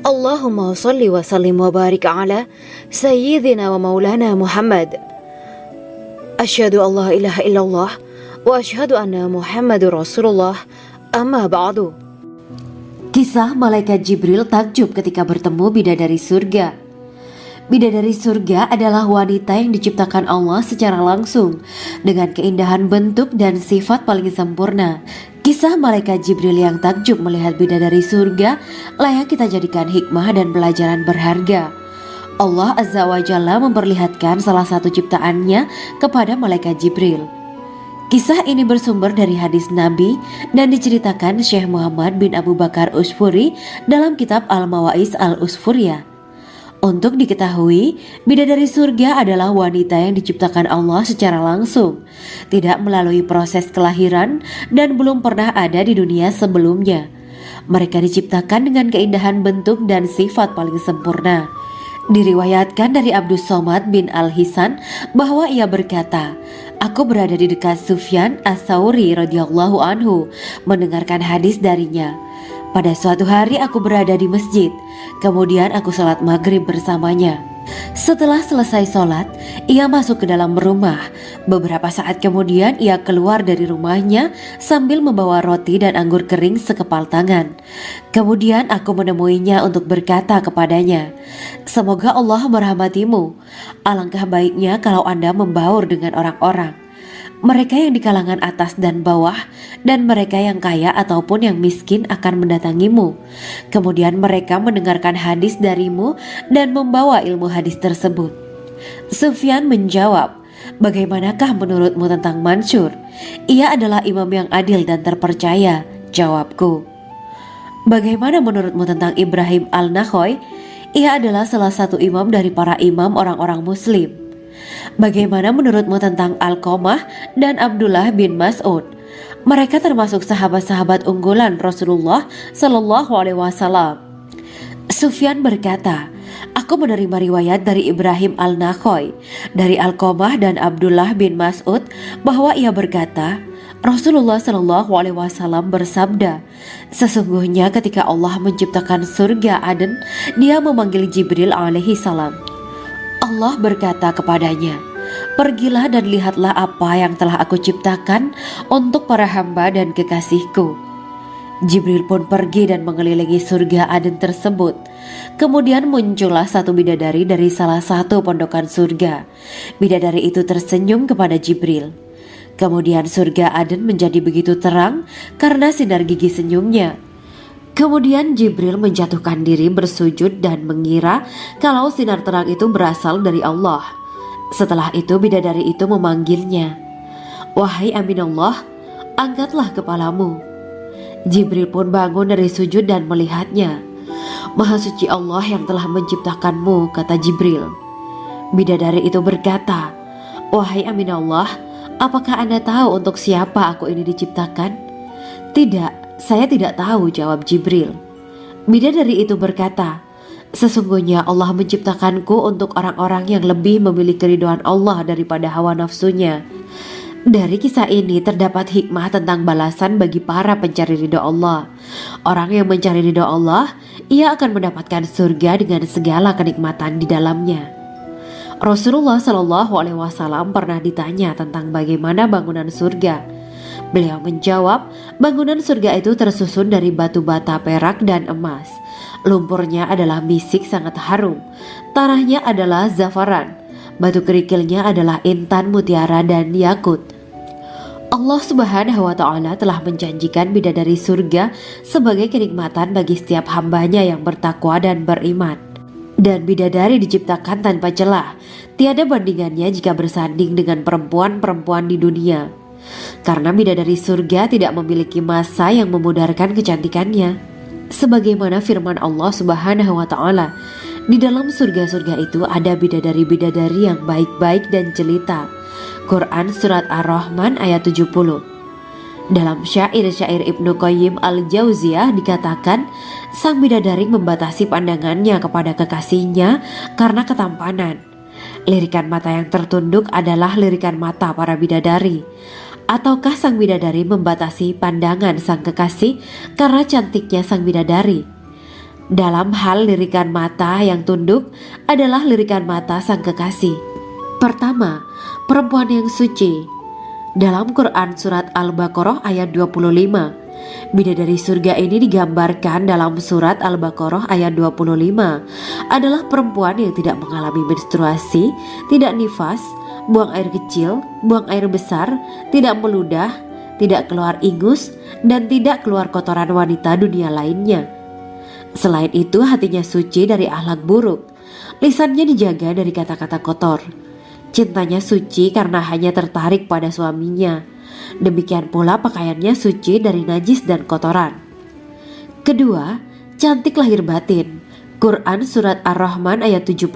Allahumma shalli wa sallim wa barik ala sayyidina wa maulana Muhammad. Asyhadu an la ilaha illallah wa asyhadu anna Muhammadur Rasulullah. Amma ba'du. Kisah malaikat Jibril takjub ketika bertemu bidadari surga. Bidadari surga adalah wanita yang diciptakan Allah secara langsung dengan keindahan bentuk dan sifat paling sempurna. Kisah malaikat Jibril yang takjub melihat bidadari surga layak kita jadikan hikmah dan pelajaran berharga. Allah Azza wa Jalla memperlihatkan salah satu ciptaannya kepada malaikat Jibril. Kisah ini bersumber dari hadis Nabi dan diceritakan Syekh Muhammad bin Abu Bakar Usfuri dalam kitab Al-Mawaiz Al-Usfuriyah. Untuk diketahui, bidadari surga adalah wanita yang diciptakan Allah secara langsung, tidak melalui proses kelahiran dan belum pernah ada di dunia sebelumnya. Mereka diciptakan dengan keindahan bentuk dan sifat paling sempurna. Diriwayatkan dari Abdus Somad bin Al-Hisan bahwa ia berkata, "Aku berada di dekat Sufyan As-Tsauri radhiyallahu anhu mendengarkan hadis darinya. Pada suatu hari aku berada di masjid, kemudian aku sholat maghrib bersamanya. Setelah selesai sholat, ia masuk ke dalam rumah. Beberapa saat kemudian ia keluar dari rumahnya sambil membawa roti dan anggur kering sekepal tangan. Kemudian aku menemuinya untuk berkata kepadanya, 'Semoga Allah merahmatimu. Alangkah baiknya kalau Anda membaur dengan orang-orang. Mereka yang di kalangan atas dan bawah, dan mereka yang kaya ataupun yang miskin akan mendatangimu. Kemudian mereka mendengarkan hadis darimu dan membawa ilmu hadis tersebut.' Sufyan menjawab, 'Bagaimanakah menurutmu tentang Mansur? Ia adalah imam yang adil dan terpercaya.' Jawabku. 'Bagaimana menurutmu tentang Ibrahim Al-Nakhoy? Ia adalah salah satu imam dari para imam orang-orang muslim.' 'Bagaimana menurutmu tentang Alqamah dan Abdullah bin Mas'ud? Mereka termasuk sahabat-sahabat unggulan Rasulullah Sallallahu Alaihi Wasallam.' Sufyan berkata, 'Aku menerima riwayat dari Ibrahim Al-Nakhoy, dari Alqamah dan Abdullah bin Mas'ud bahwa ia berkata, Rasulullah Sallallahu Alaihi Wasallam bersabda, sesungguhnya ketika Allah menciptakan surga Aden, Dia memanggil Jibril alaihi salam. Allah berkata kepadanya, pergilah dan lihatlah apa yang telah aku ciptakan untuk para hamba dan kekasihku. Jibril pun pergi dan mengelilingi surga Aden tersebut. Kemudian muncullah satu bidadari dari salah satu pondokan surga. Bidadari itu tersenyum kepada Jibril. Kemudian surga Aden menjadi begitu terang karena sinar gigi senyumnya. Kemudian Jibril menjatuhkan diri bersujud dan mengira kalau sinar terang itu berasal dari Allah. Setelah itu bidadari itu memanggilnya, wahai Aminullah, angkatlah kepalamu. Jibril pun bangun dari sujud dan melihatnya. Maha suci Allah yang telah menciptakanmu, kata Jibril. Bidadari itu berkata, wahai Aminullah, apakah Anda tahu untuk siapa aku ini diciptakan? Tidak, saya tidak tahu, jawab Jibril. Bidadari itu berkata, sesungguhnya Allah menciptakanku untuk orang-orang yang lebih memilih keridhaan Allah daripada hawa nafsunya. Dari kisah ini terdapat hikmah tentang balasan bagi para pencari ridha Allah. Orang yang mencari ridha Allah, ia akan mendapatkan surga dengan segala kenikmatan di dalamnya. Rasulullah Shallallahu Alaihi Wasallam pernah ditanya tentang bagaimana bangunan surga. Beliau menjawab, bangunan surga itu tersusun dari batu bata perak dan emas. Lumpurnya adalah misik sangat harum, tanahnya adalah zafaran, batu kerikilnya adalah intan, mutiara, dan yakut. Allah Subhanahu wa Ta'ala telah menjanjikan bidadari surga sebagai kenikmatan bagi setiap hambanya yang bertakwa dan beriman. Dan bidadari diciptakan tanpa celah, tiada bandingannya jika bersanding dengan perempuan-perempuan di dunia. Karena bidadari surga tidak memiliki masa yang memudarkan kecantikannya. Sebagaimana firman Allah Subhanahu wa Ta'ala, di dalam surga-surga itu ada bidadari-bidadari yang baik-baik dan jelita. Quran Surat Ar-Rahman ayat 70. Dalam syair-syair Ibnu Qayyim al-Jauziyah dikatakan, sang bidadari membatasi pandangannya kepada kekasihnya karena ketampanan. Lirikan mata yang tertunduk adalah lirikan mata para bidadari. Ataukah sang bidadari membatasi pandangan sang kekasih karena cantiknya sang bidadari? Dalam hal lirikan mata yang tunduk adalah lirikan mata sang kekasih. Pertama, perempuan yang suci. Dalam Quran Surat Al-Baqarah ayat 25, bidadari surga ini digambarkan dalam Surat Al-Baqarah ayat 25 adalah perempuan yang tidak mengalami menstruasi, tidak nifas, buang air kecil, buang air besar, tidak meludah, tidak keluar ingus, dan tidak keluar kotoran wanita dunia lainnya. Selain itu, hatinya suci dari akhlak buruk, lisannya dijaga dari kata-kata kotor. Cintanya suci karena hanya tertarik pada suaminya. Demikian pula pakaiannya suci dari najis dan kotoran. Kedua, cantik lahir batin. Quran Surat Ar-Rahman ayat 70.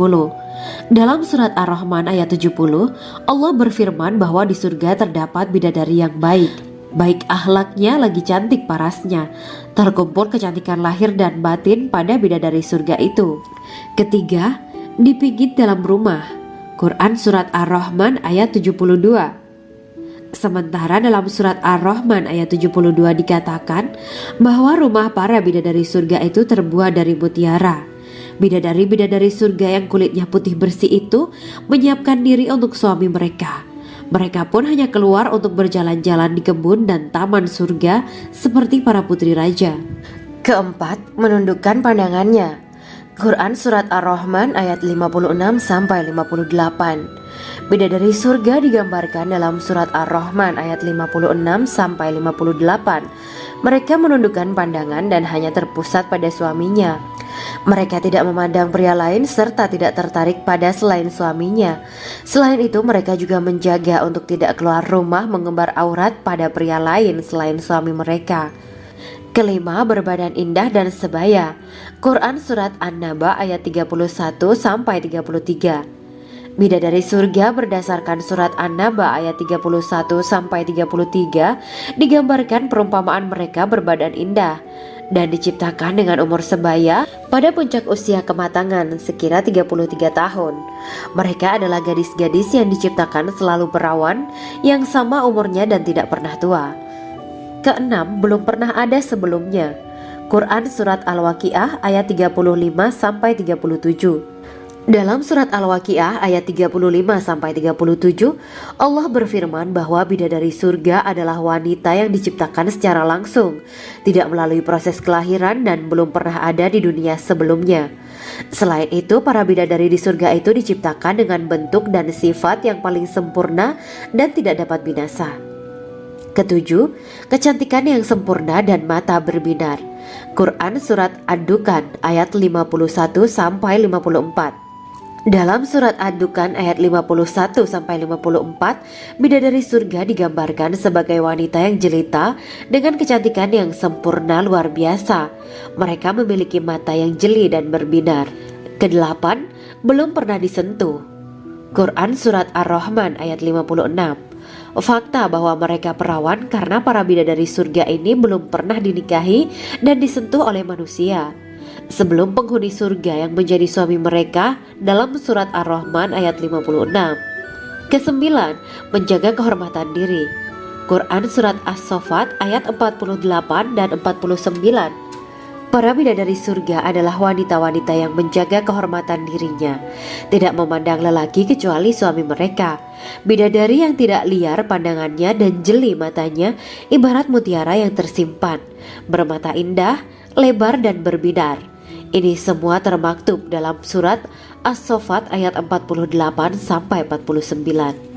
Dalam Surat Ar-Rahman ayat 70, Allah berfirman bahwa di surga terdapat bidadari yang baik. Baik akhlaknya lagi cantik parasnya. Terkumpul kecantikan lahir dan batin pada bidadari surga itu. Ketiga, dipijit dalam rumah. Quran Surat Ar-Rahman ayat 72. Sementara dalam Surat Ar-Rahman ayat 72 dikatakan bahwa rumah para bidadari surga itu terbuat dari mutiara. Bidadari-bidadari surga yang kulitnya putih bersih itu menyiapkan diri untuk suami mereka. Mereka pun hanya keluar untuk berjalan-jalan di kebun dan taman surga seperti para putri raja. Keempat, menundukkan pandangannya. Quran Surat Ar-Rahman ayat 56-58. Bidadari surga digambarkan dalam Surat Ar-Rahman ayat 56-58. Mereka menundukkan pandangan dan hanya terpusat pada suaminya. Mereka tidak memandang pria lain serta tidak tertarik pada selain suaminya. Selain itu, mereka juga menjaga untuk tidak keluar rumah mengembar aurat pada pria lain selain suami mereka. Kelima, berbadan indah dan sebaya. Quran Surat An-Naba ayat 31-33. Bidadari surga berdasarkan Surat An-Naba ayat 31-33 digambarkan perumpamaan mereka berbadan indah dan diciptakan dengan umur sebaya pada puncak usia kematangan sekira 33 tahun. Mereka adalah gadis-gadis yang diciptakan selalu perawan, yang sama umurnya dan tidak pernah tua. Keenam, belum pernah ada sebelumnya. Quran Surat Al-Waqiah ayat 35-37. Dalam Surat Al-Waqiah ayat 35-37, Allah berfirman bahwa bidadari surga adalah wanita yang diciptakan secara langsung, tidak melalui proses kelahiran dan belum pernah ada di dunia sebelumnya. Selain itu, para bidadari di surga itu diciptakan dengan bentuk dan sifat yang paling sempurna dan tidak dapat binasa. Ketujuh, kecantikan yang sempurna dan mata berbinar. Quran Surat Ad-Dukan ayat 51-54. Dalam Surat Ad-Dukan ayat 51-54, bidadari surga digambarkan sebagai wanita yang jelita dengan kecantikan yang sempurna luar biasa. Mereka memiliki mata yang jeli dan berbinar. Kedelapan, belum pernah disentuh. Quran Surat Ar-Rahman ayat 56. Fakta bahwa mereka perawan karena para bidadari surga ini belum pernah dinikahi dan disentuh oleh manusia sebelum penghuni surga yang menjadi suami mereka dalam Surat Ar-Rahman ayat 56. Kesembilan, menjaga kehormatan diri. Quran Surat As-Saffat ayat 48 dan 49. Para bidadari surga adalah wanita-wanita yang menjaga kehormatan dirinya, tidak memandang lelaki kecuali suami mereka. Bidadari yang tidak liar pandangannya dan jeli matanya, ibarat mutiara yang tersimpan, bermata indah, lebar dan berbinar. Ini semua termaktub dalam surat As-Saffat ayat 48 sampai 49.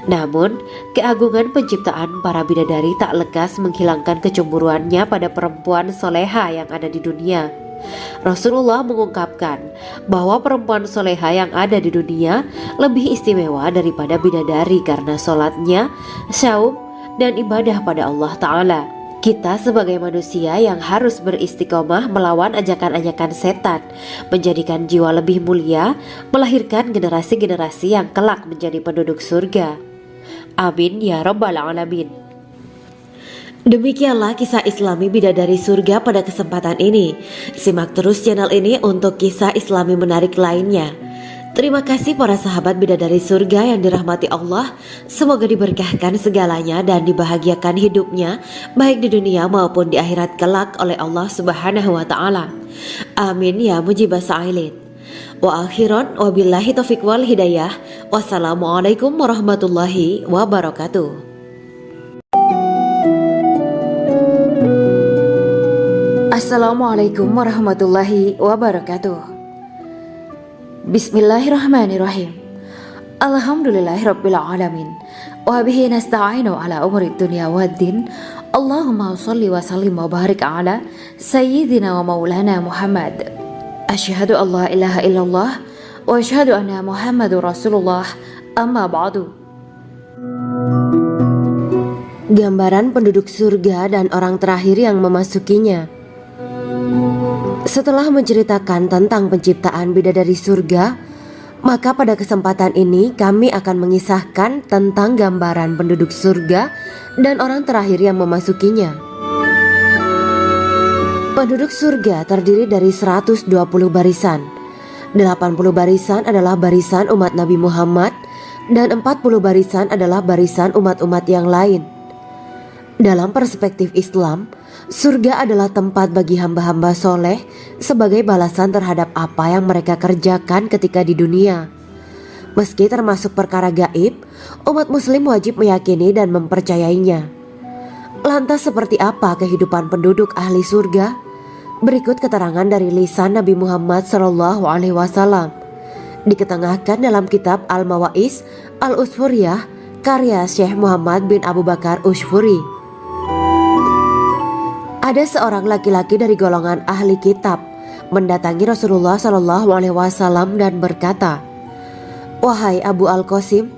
Namun, keagungan penciptaan para bidadari tak lekas menghilangkan kecemburuannya pada perempuan soleha yang ada di dunia. Rasulullah mengungkapkan bahwa perempuan soleha yang ada di dunia lebih istimewa daripada bidadari karena sholatnya, syaum, dan ibadah pada Allah Ta'ala. Kita sebagai manusia yang harus beristiqomah melawan ajakan-ajakan setan, menjadikan jiwa lebih mulia, melahirkan generasi-generasi yang kelak menjadi penduduk surga. Amin ya rabbal alamin. Demikianlah kisah Islami bidadari surga pada kesempatan ini. Simak terus channel ini untuk kisah Islami menarik lainnya. Terima kasih para sahabat bidadari surga yang dirahmati Allah. Semoga diberkahkan segalanya dan dibahagiakan hidupnya, baik di dunia maupun di akhirat kelak oleh Allah Subhanahu wa Ta'ala. Amin ya mujibah sa'ilin. Wa akhiran wabillahi taufiq wal hidayah. Wassalamualaikum warahmatullahi wabarakatuh. Assalamualaikum warahmatullahi wabarakatuh. Bismillahirrahmanirrahim. Alhamdulillahirabbil alamin. Wa bihi nasta'inu ala umuri dunya waddin. Allahumma shalli wa sallim wa barik ala sayyidina wa maulana Muhammad. Asyhadu an la ilaha illallah wa asyhadu anna Muhammadur Rasulullah. Amma ba'du. Gambaran penduduk surga dan orang terakhir yang memasukinya. Setelah menceritakan tentang penciptaan bidadari surga, maka pada kesempatan ini kami akan mengisahkan tentang gambaran penduduk surga dan orang terakhir yang memasukinya. Penduduk surga terdiri dari 120 barisan. 80 barisan adalah barisan umat Nabi Muhammad dan 40 barisan adalah barisan umat-umat yang lain. Dalam perspektif Islam, surga adalah tempat bagi hamba-hamba soleh sebagai balasan terhadap apa yang mereka kerjakan ketika di dunia. Meski termasuk perkara gaib, umat muslim wajib meyakini dan mempercayainya. Lantas seperti apa kehidupan penduduk ahli surga? Berikut keterangan dari lisan Nabi Muhammad SAW. Diketengahkan dalam kitab Al-Mawa'is Al-Usfuriyah karya Syekh Muhammad bin Abu Bakar Ushfuri. Ada seorang laki-laki dari golongan ahli kitab mendatangi Rasulullah SAW dan berkata, "Wahai Abu Al-Qasim,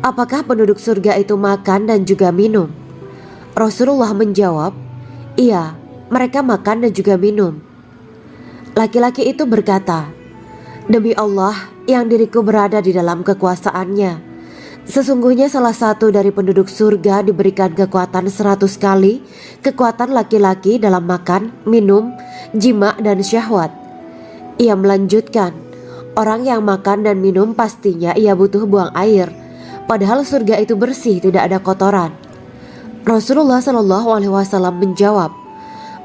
apakah penduduk surga itu makan dan juga minum?" Rasulullah menjawab, "Iya, mereka makan dan juga minum." Laki-laki itu berkata, "Demi Allah yang diriku berada di dalam kekuasaannya, sesungguhnya salah satu dari penduduk surga diberikan kekuatan 100 kali kekuatan laki-laki dalam makan, minum, jima, dan syahwat." Ia melanjutkan, "Orang yang makan dan minum pastinya ia butuh buang air, padahal surga itu bersih, tidak ada kotoran." Rasulullah SAW menjawab,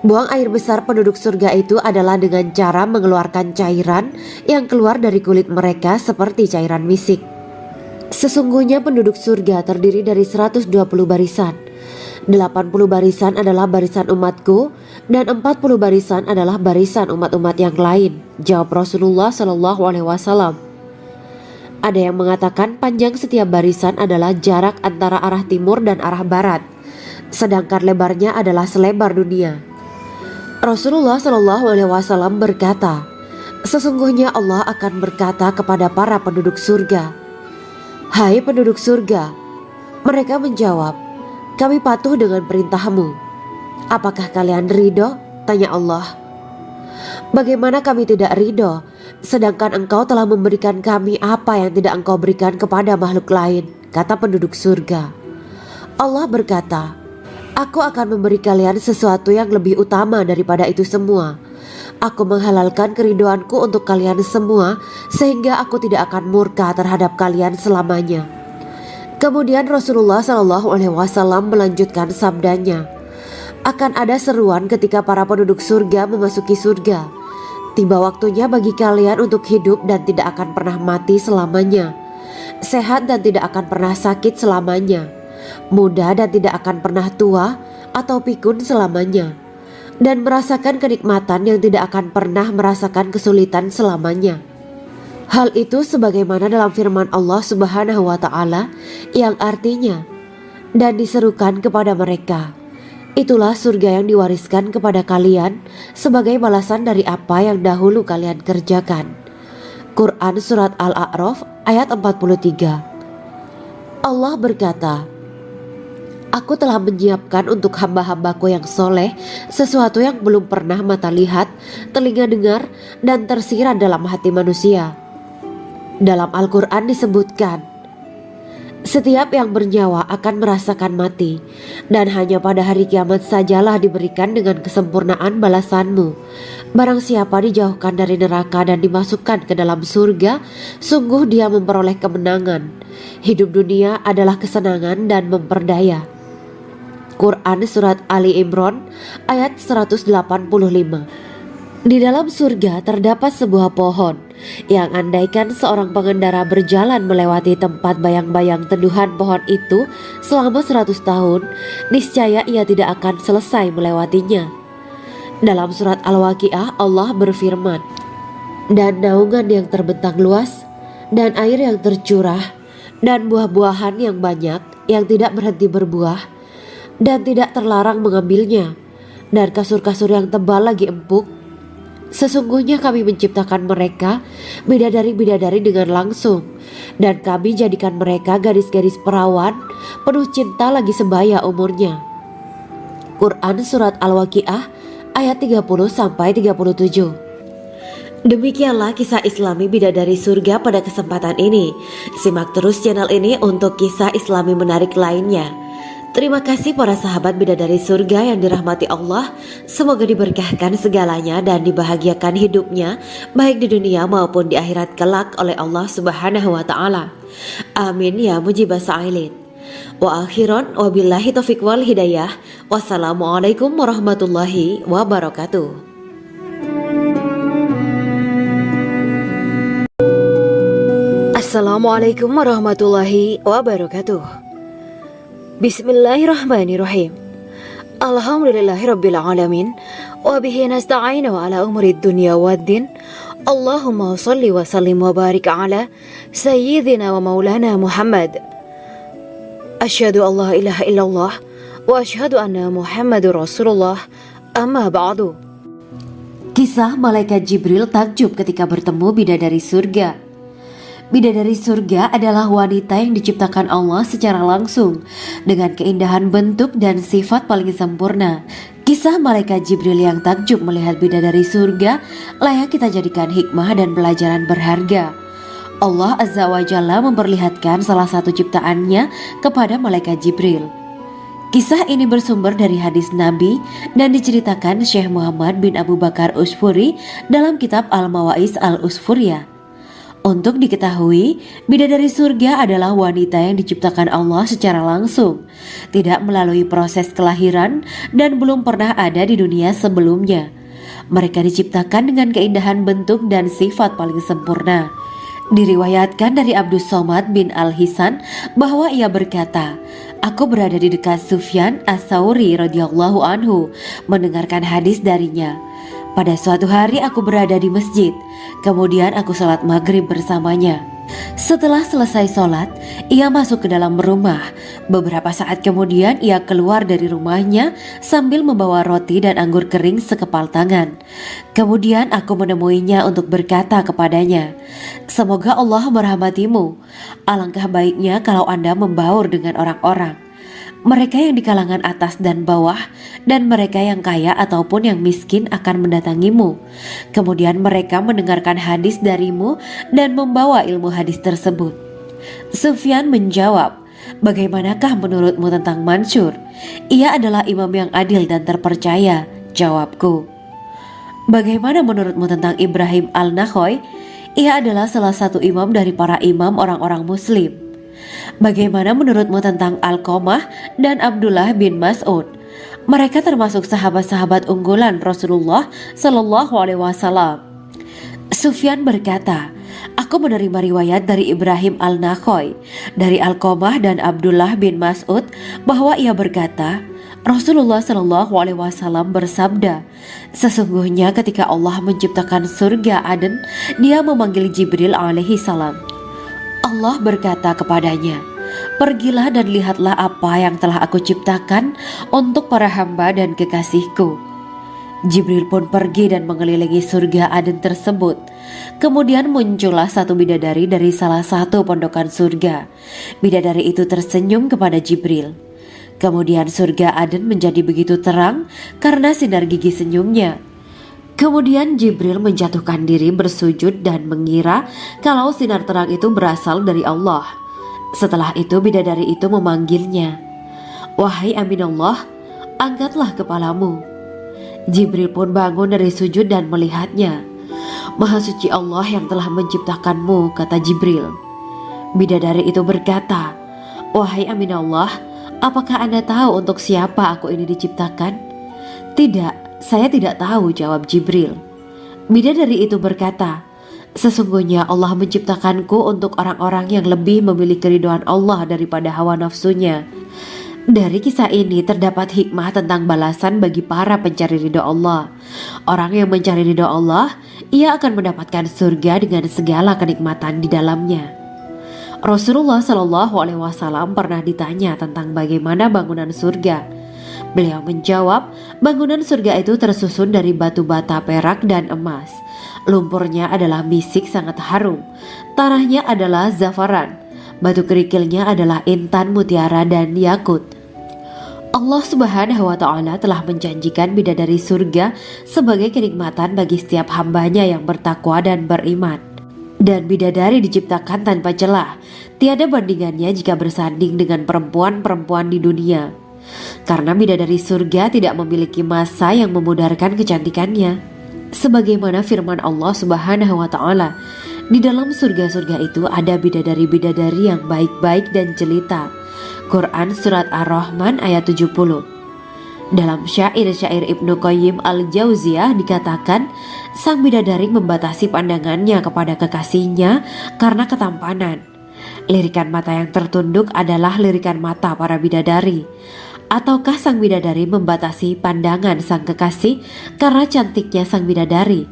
"Buang air besar penduduk surga itu adalah dengan cara mengeluarkan cairan yang keluar dari kulit mereka seperti cairan misik." Sesungguhnya penduduk surga terdiri dari 120 barisan. 80 barisan adalah barisan umatku dan 40 barisan adalah barisan umat-umat yang lain, jawab Rasulullah SAW. Ada yang mengatakan panjang setiap barisan adalah jarak antara arah timur dan arah barat, sedangkan lebarnya adalah selebar dunia. Rasulullah SAW berkata, "Sesungguhnya Allah akan berkata kepada para penduduk surga, 'Hai penduduk surga,' mereka menjawab, 'Kami patuh dengan perintahmu.' 'Apakah kalian ridho?' tanya Allah. 'Bagaimana kami tidak ridho, sedangkan engkau telah memberikan kami apa yang tidak engkau berikan kepada makhluk lain,' kata penduduk surga. Allah berkata, 'Aku akan memberi kalian sesuatu yang lebih utama daripada itu semua. Aku menghalalkan keridoanku untuk kalian semua sehingga aku tidak akan murka terhadap kalian selamanya.' Kemudian Rasulullah SAW melanjutkan sabdanya, Akan ada seruan ketika para penduduk surga memasuki surga. Tiba waktunya bagi kalian untuk hidup dan tidak akan pernah mati selamanya, sehat dan tidak akan pernah sakit selamanya, muda dan tidak akan pernah tua atau pikun selamanya, dan merasakan kenikmatan yang tidak akan pernah merasakan kesulitan selamanya. Hal itu sebagaimana dalam firman Allah Subhanahu wa Ta'ala yang artinya, dan diserukan kepada mereka, itulah surga yang diwariskan kepada kalian sebagai balasan dari apa yang dahulu kalian kerjakan. Quran Surat Al-A'raf ayat 43. Allah berkata, Aku telah menyiapkan untuk hamba-hambaku yang soleh sesuatu yang belum pernah mata lihat, telinga dengar, dan tersirat dalam hati manusia. Dalam Al-Quran disebutkan, setiap yang bernyawa akan merasakan mati, dan hanya pada hari kiamat sajalah diberikan dengan kesempurnaan balasanmu. Barang siapa dijauhkan dari neraka dan dimasukkan ke dalam surga, sungguh dia memperoleh kemenangan. Hidup dunia adalah kesenangan dan memperdaya. Quran Surat Ali Imran ayat 185. Di dalam surga terdapat sebuah pohon yang andaikan seorang pengendara berjalan melewati tempat bayang-bayang teduhan pohon itu selama 100 tahun, niscaya ia tidak akan selesai melewatinya. Dalam surat Al-Waqiah Allah berfirman, dan naungan yang terbentang luas, dan air yang tercurah, dan buah-buahan yang banyak yang tidak berhenti berbuah, dan tidak terlarang mengambilnya, dan kasur-kasur yang tebal lagi empuk. Sesungguhnya kami menciptakan mereka bidadari-bidadari dengan langsung, dan kami jadikan mereka gadis-gadis perawan penuh cinta lagi sebaya umurnya. Quran Surat Al-Waqiah ayat 30-37. Demikianlah kisah Islami bidadari surga pada kesempatan ini. Simak terus channel ini untuk kisah Islami menarik lainnya. Terima kasih para sahabat bidadari surga yang dirahmati Allah. Semoga diberkahkan segalanya dan dibahagiakan hidupnya baik di dunia maupun di akhirat kelak oleh Allah Subhanahu wa Ta'ala. Amin ya mujibah sa'ilin. Wa akhiran wabillahi taufiq wal hidayah. Wassalamualaikum warahmatullahi wabarakatuh. Assalamualaikum warahmatullahi wabarakatuh. Bismillahirrahmanirrahim. Alhamdulillahirabbil alamin wa bihi nasta'inu ala umuri dunya waddin. Allahumma shalli wa sallim wa barik ala sayyidina wa maulana Muhammad. Asyhadu an la ilaha illallah wa asyhadu anna Muhammadur Rasulullah. Amma ba'du. Kisah malaikat Jibril takjub ketika bertemu bidadari surga. Bidadari surga adalah wanita yang diciptakan Allah secara langsung dengan keindahan bentuk dan sifat paling sempurna. Kisah malaikat Jibril yang takjub melihat bidadari surga layak kita jadikan hikmah dan pelajaran berharga. Allah Azza wa Jalla memperlihatkan salah satu ciptaannya kepada malaikat Jibril. Kisah ini bersumber dari hadis Nabi dan diceritakan Syekh Muhammad bin Abu Bakar Usfuri dalam kitab Al-Mawaiz Al-Usfuriyah. Untuk diketahui, bidadari surga adalah wanita yang diciptakan Allah secara langsung, tidak melalui proses kelahiran dan belum pernah ada di dunia sebelumnya. Mereka diciptakan dengan keindahan bentuk dan sifat paling sempurna. Diriwayatkan dari Abdus Somad bin Al-Hisan bahwa ia berkata, Aku berada di dekat Sufyan As-Sauri radhiyallahu anhu mendengarkan hadis darinya. Pada suatu hari aku berada di masjid, kemudian aku sholat maghrib bersamanya. Setelah selesai sholat, ia masuk ke dalam rumah. Beberapa saat kemudian ia keluar dari rumahnya sambil membawa roti dan anggur kering sekepal tangan. Kemudian aku menemuinya untuk berkata kepadanya, Semoga Allah merahmatimu. Alangkah baiknya kalau Anda membaur dengan orang-orang. Mereka yang di kalangan atas dan bawah, dan mereka yang kaya ataupun yang miskin akan mendatangimu. Kemudian mereka mendengarkan hadis darimu dan membawa ilmu hadis tersebut. Sufyan menjawab, Bagaimanakah menurutmu tentang Mansur? Ia adalah imam yang adil dan terpercaya. Jawabku. Bagaimana menurutmu tentang Ibrahim Al-Nakhoy? Ia adalah salah satu imam dari para imam orang-orang muslim. Bagaimana menurutmu tentang Alqamah dan Abdullah bin Mas'ud? Mereka termasuk sahabat-sahabat unggulan Rasulullah Shallallahu Alaihi Wasallam. Sufyan berkata, aku menerima riwayat dari Ibrahim al-Nakhoy, dari Alqamah dan Abdullah bin Mas'ud bahwa ia berkata, Rasulullah Shallallahu Alaihi Wasallam bersabda, sesungguhnya ketika Allah menciptakan surga Aden, Dia memanggil Jibril alaihi salam. Allah berkata kepadanya, pergilah dan lihatlah apa yang telah aku ciptakan untuk para hamba dan kekasihku. Jibril pun pergi dan mengelilingi surga Aden tersebut. Kemudian muncullah satu bidadari dari salah satu pondokan surga. Bidadari itu tersenyum kepada Jibril. Kemudian surga Aden menjadi begitu terang karena sinar gigi senyumnya. Kemudian Jibril menjatuhkan diri bersujud dan mengira kalau sinar terang itu berasal dari Allah. Setelah itu bidadari itu memanggilnya, wahai Aminullah, angkatlah kepalamu. Jibril pun bangun dari sujud dan melihatnya. Maha suci Allah yang telah menciptakanmu, kata Jibril. Bidadari itu berkata, wahai Aminullah, apakah Anda tahu untuk siapa aku ini diciptakan? Tidak, saya tidak tahu, jawab Jibril. Bidadari itu berkata, sesungguhnya Allah menciptakanku untuk orang-orang yang lebih memilih keridhaan Allah daripada hawa nafsunya. Dari kisah ini terdapat hikmah tentang balasan bagi para pencari ridho Allah. Orang yang mencari ridho Allah, ia akan mendapatkan surga dengan segala kenikmatan di dalamnya. Rasulullah Shallallahu Alaihi Wasallam pernah ditanya tentang bagaimana bangunan surga. Beliau menjawab, bangunan surga itu tersusun dari batu bata, perak, dan emas. Lumpurnya adalah misik sangat harum, tanahnya adalah zafaran, batu kerikilnya adalah intan, mutiara, dan yakut. Allah Subhanahu wa Ta'ala telah menjanjikan bidadari surga sebagai kenikmatan bagi setiap hambanya yang bertakwa dan beriman. Dan bidadari diciptakan tanpa celah, tiada bandingannya jika bersanding dengan perempuan-perempuan di dunia. Karena bidadari surga tidak memiliki masa yang memudarkan kecantikannya. Sebagaimana firman Allah Subhanahu wa Ta'ala, di dalam surga-surga itu ada bidadari-bidadari yang baik-baik dan jelita. Quran Surat Ar-Rahman ayat 70. Dalam syair-syair Ibnu Qayyim al-Jauziyah dikatakan, sang bidadari membatasi pandangannya kepada kekasihnya karena ketampanan. Lirikan mata yang tertunduk adalah lirikan mata para bidadari. Ataukah sang bidadari membatasi pandangan sang kekasih karena cantiknya sang bidadari?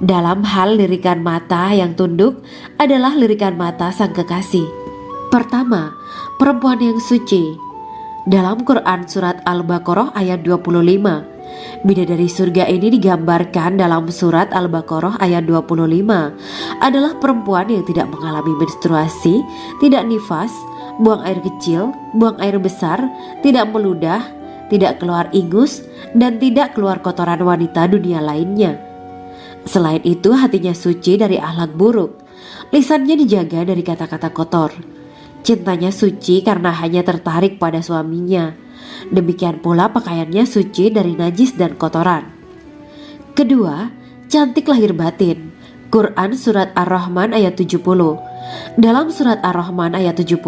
Dalam hal lirikan mata yang tunduk adalah lirikan mata sang kekasih. Pertama, perempuan yang suci. Dalam Quran Surat Al-Baqarah ayat 25, bidadari surga ini digambarkan dalam Surat Al-Baqarah ayat 25 adalah perempuan yang tidak mengalami menstruasi, tidak nifas, buang air kecil, buang air besar, tidak meludah, tidak keluar ingus, dan tidak keluar kotoran wanita dunia lainnya. Selain itu, hatinya suci dari akhlak buruk, lisannya dijaga dari kata-kata kotor. Cintanya suci karena hanya tertarik pada suaminya. Demikian pula pakaiannya suci dari najis dan kotoran. Kedua, cantik lahir batin. Quran Surat Ar-Rahman ayat 70. Dalam Surat Ar-Rahman ayat 70,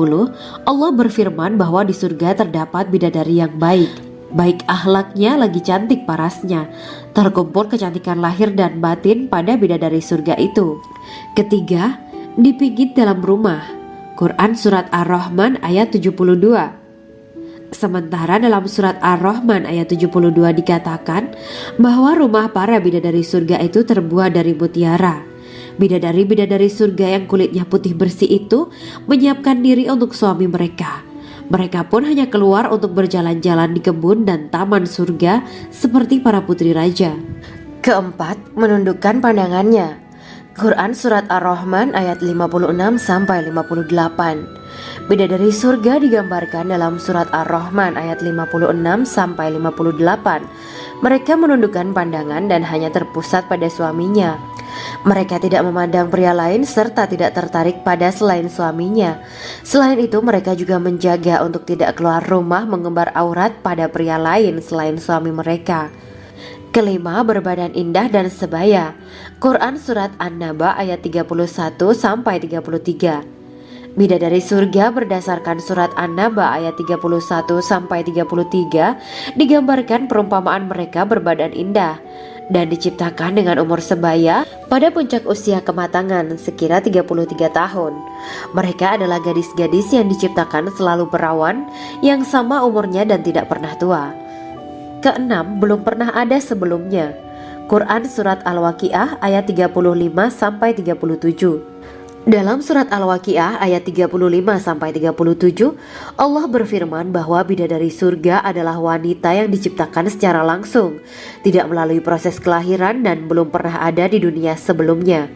Allah berfirman bahwa di surga terdapat bidadari yang baik. Baik akhlaknya lagi cantik parasnya. Terkumpul kecantikan lahir dan batin pada bidadari surga itu. Ketiga, dipijit dalam rumah. Quran Surat Ar-Rahman ayat 72. Sementara dalam Surat Ar-Rahman ayat 72 dikatakan bahwa rumah para bidadari surga itu terbuat dari mutiara. Bidadari-bidadari surga yang kulitnya putih bersih itu menyiapkan diri untuk suami mereka. Mereka pun hanya keluar untuk berjalan-jalan di kebun dan taman surga seperti para putri raja. Keempat, menundukkan pandangannya. Quran Surat Ar-Rahman ayat 56-58. Bidadari surga digambarkan dalam Surat Ar-Rahman ayat 56-58. Mereka menundukkan pandangan dan hanya terpusat pada suaminya. Mereka tidak memandang pria lain serta tidak tertarik pada selain suaminya. Selain itu, mereka juga menjaga untuk tidak keluar rumah mengembar aurat pada pria lain selain suami mereka. Kelima, berbadan indah dan sebaya. Quran Surat An-Naba ayat 31-33. Bidadari surga berdasarkan surat An-Naba ayat 31-33 digambarkan perumpamaan mereka berbadan indah dan diciptakan dengan umur sebaya pada puncak usia kematangan sekira 33 tahun. Mereka adalah gadis-gadis yang diciptakan selalu perawan yang sama umurnya dan tidak pernah tua. Keenam, belum pernah ada sebelumnya. Quran Surat Al-Waqiah ayat 35-37. Dalam surat Al-Waqiah ayat 35-37, Allah berfirman bahwa bidadari surga adalah wanita yang diciptakan secara langsung, tidak melalui proses kelahiran dan belum pernah ada di dunia sebelumnya.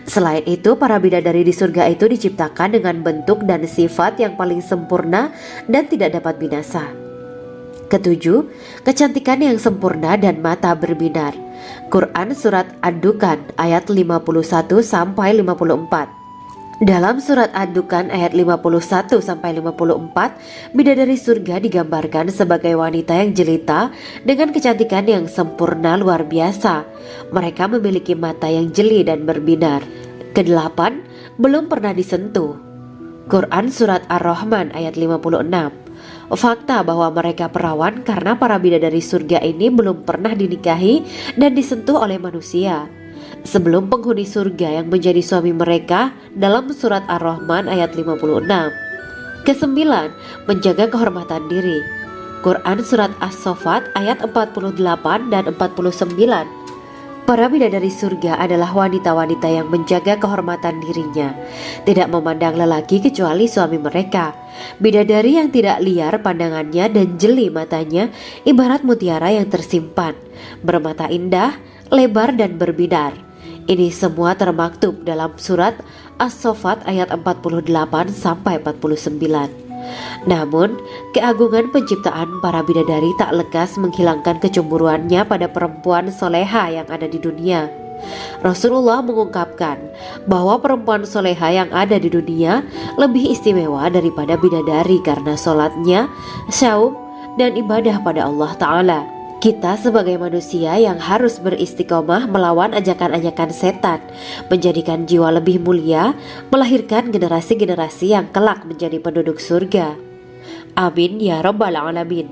Selain itu, para bidadari di surga itu diciptakan dengan bentuk dan sifat yang paling sempurna dan tidak dapat binasa. Ketujuh, kecantikan yang sempurna dan mata berbinar. Quran Surat Ad-Dukan ayat 51-54. Dalam surat Ad-Dukan ayat 51-54, bidadari surga digambarkan sebagai wanita yang jelita dengan kecantikan yang sempurna luar biasa. Mereka memiliki mata yang jeli dan berbinar. Kedelapan, belum pernah disentuh. Quran Surat Ar-Rahman ayat 56. Fakta bahwa mereka perawan karena para bidadari surga ini belum pernah dinikahi dan disentuh oleh manusia sebelum penghuni surga yang menjadi suami mereka dalam surat Ar-Rahman ayat 56. Kesembilan, menjaga kehormatan diri. Quran Surat As-Saffat ayat 48 dan 49. Para bidadari surga adalah wanita-wanita yang menjaga kehormatan dirinya, tidak memandang lelaki kecuali suami mereka. Bidadari yang tidak liar pandangannya dan jeli matanya ibarat mutiara yang tersimpan, bermata indah, lebar dan berbinar. Ini semua termaktub dalam surat As-Saffat ayat 48-49. Namun, keagungan penciptaan para bidadari tak lekas menghilangkan kecemburuannya pada perempuan soleha yang ada di dunia. Rasulullah mengungkapkan bahwa perempuan soleha yang ada di dunia lebih istimewa daripada bidadari karena sholatnya, syaum, dan ibadah pada Allah Ta'ala. Kita sebagai manusia yang harus beristiqomah melawan ajakan-ajakan setan, menjadikan jiwa lebih mulia, melahirkan generasi-generasi yang kelak menjadi penduduk surga. Amin ya rabbal alamin.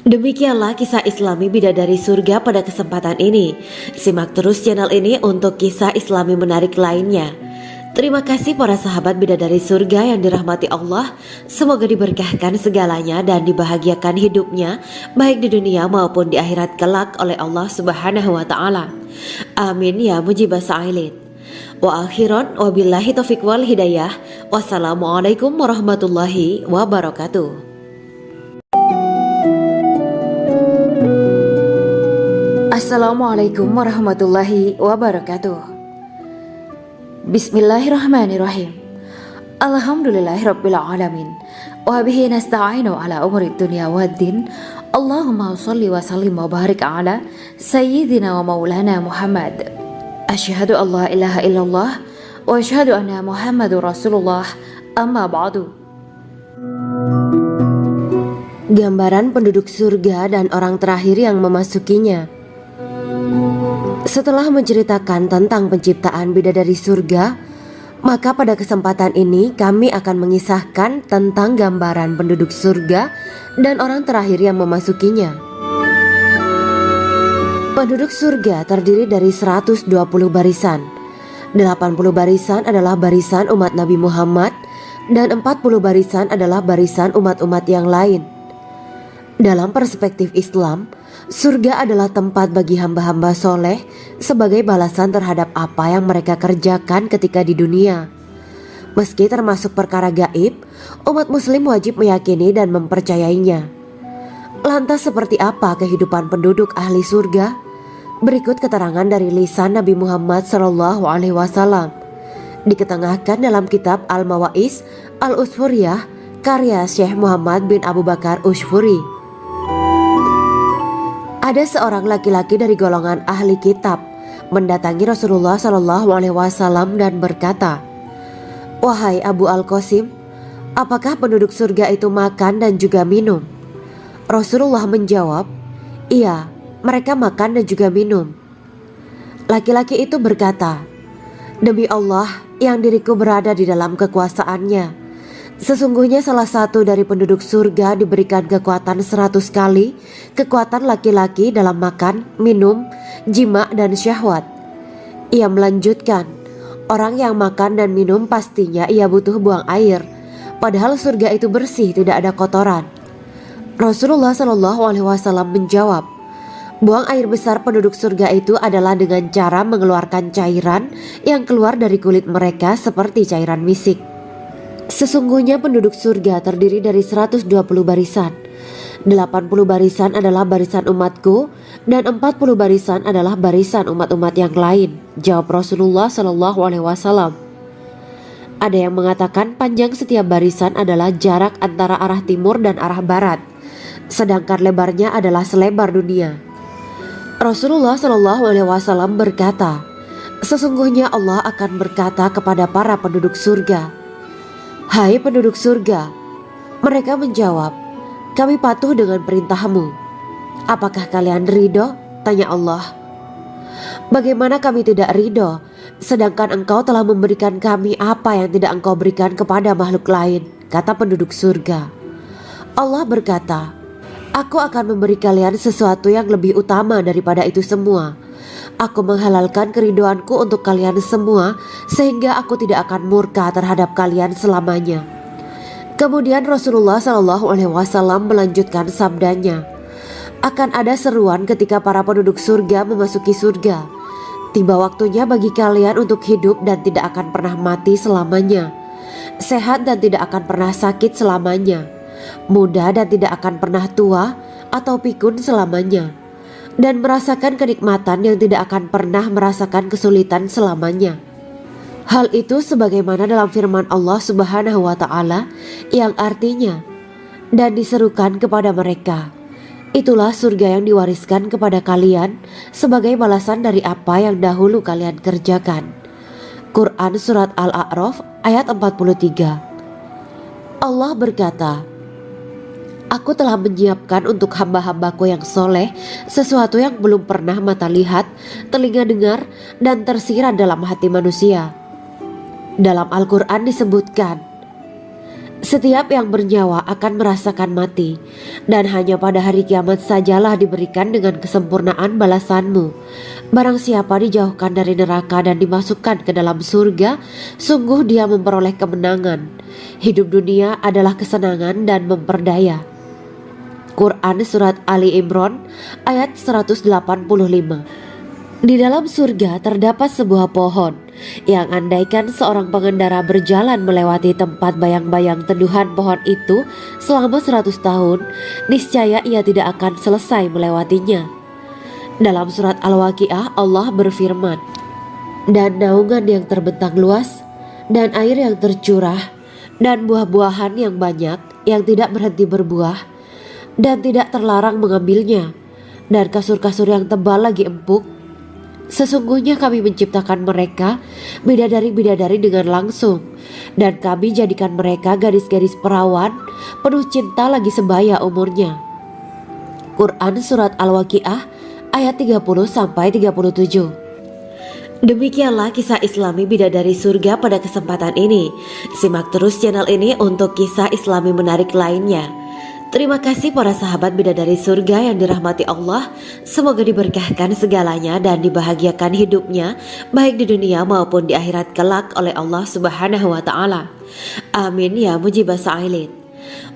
Demikianlah kisah Islami bidadari surga pada kesempatan ini. Simak terus channel ini untuk kisah Islami menarik lainnya. Terima kasih para sahabat bidadari surga yang dirahmati Allah. Semoga diberkahkan segalanya dan dibahagiakan hidupnya baik di dunia maupun di akhirat kelak oleh Allah Subhanahu wa taala. Amin ya mujibas sa'ilin. Wa akhiran wabillahi taufiq wal hidayah. Wassalamualaikum warahmatullahi wabarakatuh. Assalamualaikum warahmatullahi wabarakatuh. Bismillahirrahmanirrahim. Alhamdulillahirabbil alamin. Wa bihi nasta'inu ala umuri dunya waddin. Allahumma shalli wa sallim wa barik ala sayyidina wa maulana Muhammad. Asyhadu an la ilaha illallah wa asyhadu anna Muhammadur Rasulullah. Amma ba'du. Gambaran penduduk surga dan orang terakhir yang memasukinya. Setelah menceritakan tentang penciptaan bidadari surga, maka pada kesempatan ini kami akan mengisahkan tentang gambaran penduduk surga dan orang terakhir yang memasukinya. Penduduk surga terdiri dari 120 barisan. 80 barisan adalah barisan umat Nabi Muhammad dan 40 barisan adalah barisan umat-umat yang lain. Dalam perspektif Islam, surga adalah tempat bagi hamba-hamba soleh sebagai balasan terhadap apa yang mereka kerjakan ketika di dunia. Meski termasuk perkara gaib, umat muslim wajib meyakini dan mempercayainya. Lantas seperti apa kehidupan penduduk ahli surga? Berikut keterangan dari lisan Nabi Muhammad SAW. Diketengahkan dalam kitab Al-Mawa'is Al-Usfuriyah karya Syekh Muhammad bin Abu Bakar Ushfuri. Ada seorang laki-laki dari golongan ahli kitab mendatangi Rasulullah SAW dan berkata, "Wahai Abu Al-Qasim, apakah penduduk surga itu makan dan juga minum?" Rasulullah menjawab, "Iya, mereka makan dan juga minum." Laki-laki itu berkata, Demi Allah yang diriku berada di dalam kekuasaannya, sesungguhnya salah satu dari penduduk surga diberikan kekuatan 100 kali kekuatan laki-laki dalam makan, minum, jima dan syahwat. Ia melanjutkan, orang yang makan dan minum pastinya ia butuh buang air, padahal surga itu bersih, tidak ada kotoran. Rasulullah Shallallahu Alaihi Wasallam menjawab, buang air besar penduduk surga itu adalah dengan cara mengeluarkan cairan yang keluar dari kulit mereka seperti cairan misik. Sesungguhnya penduduk surga terdiri dari 120 barisan. 80 barisan adalah barisan umatku dan 40 barisan adalah barisan umat-umat yang lain, jawab Rasulullah Shallallahu Alaihi Wasallam. Ada yang mengatakan panjang setiap barisan adalah jarak antara arah timur dan arah barat, sedangkan lebarnya adalah selebar dunia. Rasulullah Shallallahu Alaihi Wasallam berkata, sesungguhnya Allah akan berkata kepada para penduduk surga, hai penduduk surga. Mereka menjawab, kami patuh dengan perintahmu. Apakah kalian ridho? Tanya Allah. Bagaimana kami tidak ridho, sedangkan engkau telah memberikan kami apa yang tidak engkau berikan kepada makhluk lain, kata penduduk surga. Allah berkata, aku akan memberi kalian sesuatu yang lebih utama daripada itu semua. Aku menghalalkan keridoanku untuk kalian semua, sehingga aku tidak akan murka terhadap kalian selamanya. Kemudian Rasulullah Shallallahu Alaihi Wasallam melanjutkan sabdanya, akan ada seruan ketika para penduduk surga memasuki surga. Tiba waktunya bagi kalian untuk hidup dan tidak akan pernah mati selamanya, sehat dan tidak akan pernah sakit selamanya, muda dan tidak akan pernah tua atau pikun selamanya, dan merasakan kenikmatan yang tidak akan pernah merasakan kesulitan selamanya. Hal itu sebagaimana dalam firman Allah Subhanahu wa Ta'ala yang artinya, dan diserukan kepada mereka, itulah surga yang diwariskan kepada kalian sebagai balasan dari apa yang dahulu kalian kerjakan. Quran Surat Al-A'raf ayat 43. Allah berkata, aku telah menyiapkan untuk hamba-hambaku yang soleh sesuatu yang belum pernah mata lihat, telinga dengar, dan tersirat dalam hati manusia. Dalam Al-Quran disebutkan, setiap yang bernyawa akan merasakan mati, dan hanya pada hari kiamat sajalah diberikan dengan kesempurnaan balasanmu. Barang siapa dijauhkan dari neraka dan dimasukkan ke dalam surga, sungguh dia memperoleh kemenangan. Hidup dunia adalah kesenangan dan memperdaya. Quran Surat Ali Imran ayat 185. Di dalam surga terdapat sebuah pohon yang andaikan seorang pengendara berjalan melewati tempat bayang-bayang teduhan pohon itu selama 100 tahun, niscaya ia tidak akan selesai melewatinya. Dalam surat Al-Waqiah Allah berfirman, dan naungan yang terbentang luas, dan air yang tercurah, dan buah-buahan yang banyak yang tidak berhenti berbuah, dan tidak terlarang mengambilnya, dan kasur-kasur yang tebal lagi empuk. Sesungguhnya kami menciptakan mereka bidadari-bidadari dengan langsung, dan kami jadikan mereka gadis-gadis perawan penuh cinta lagi sebaya umurnya. Quran Surat Al-Waqiah ayat 30-37. Demikianlah kisah Islami bidadari surga pada kesempatan ini. Simak terus channel ini untuk kisah Islami menarik lainnya. Terima kasih para sahabat bidadari surga yang dirahmati Allah. Semoga diberkahkan segalanya dan dibahagiakan hidupnya, baik di dunia maupun di akhirat kelak oleh Allah Subhanahu wa Ta'ala. Amin ya mujibah sa'ilin.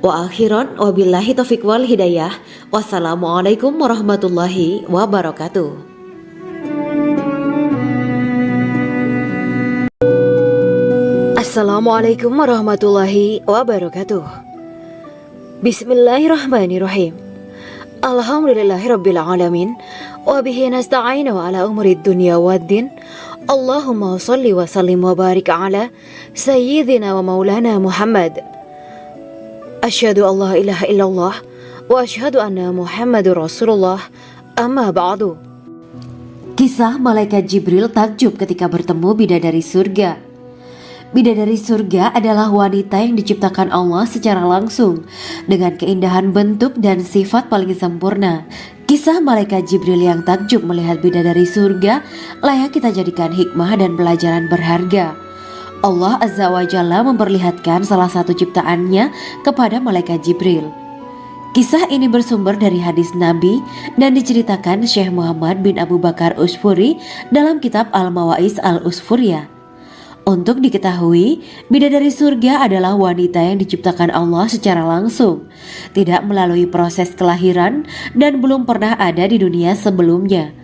Wa akhiran wabillahi taufiq wal hidayah. Wassalamualaikum warahmatullahi wabarakatuh. Assalamualaikum warahmatullahi wabarakatuh. Bismillahirrahmanirrahim. Alhamdulillahirabbil alamin wa bihi nasta'inu ala umuri dunya waddin. Allahumma shalli wa sallim wa barik ala sayyidina wa maulana Muhammad. Asyhadu an la ilaha illallah wa asyhadu anna Muhammadur Rasulullah. Amma ba'du. Kisah malaikat Jibril takjub ketika bertemu bidadari surga. Bidadari surga adalah wanita yang diciptakan Allah secara langsung dengan keindahan bentuk dan sifat paling sempurna. Kisah malaikat Jibril yang takjub melihat bidadari surga layak kita jadikan hikmah dan pelajaran berharga. Allah Azza wa Jalla memperlihatkan salah satu ciptaannya kepada malaikat Jibril. Kisah ini bersumber dari hadis Nabi dan diceritakan Syekh Muhammad bin Abu Bakar Usfuri dalam kitab Al-Mawaiz Al-Usfuriyah. Untuk diketahui, bidadari surga adalah wanita yang diciptakan Allah secara langsung, tidak melalui proses kelahiran dan belum pernah ada di dunia sebelumnya.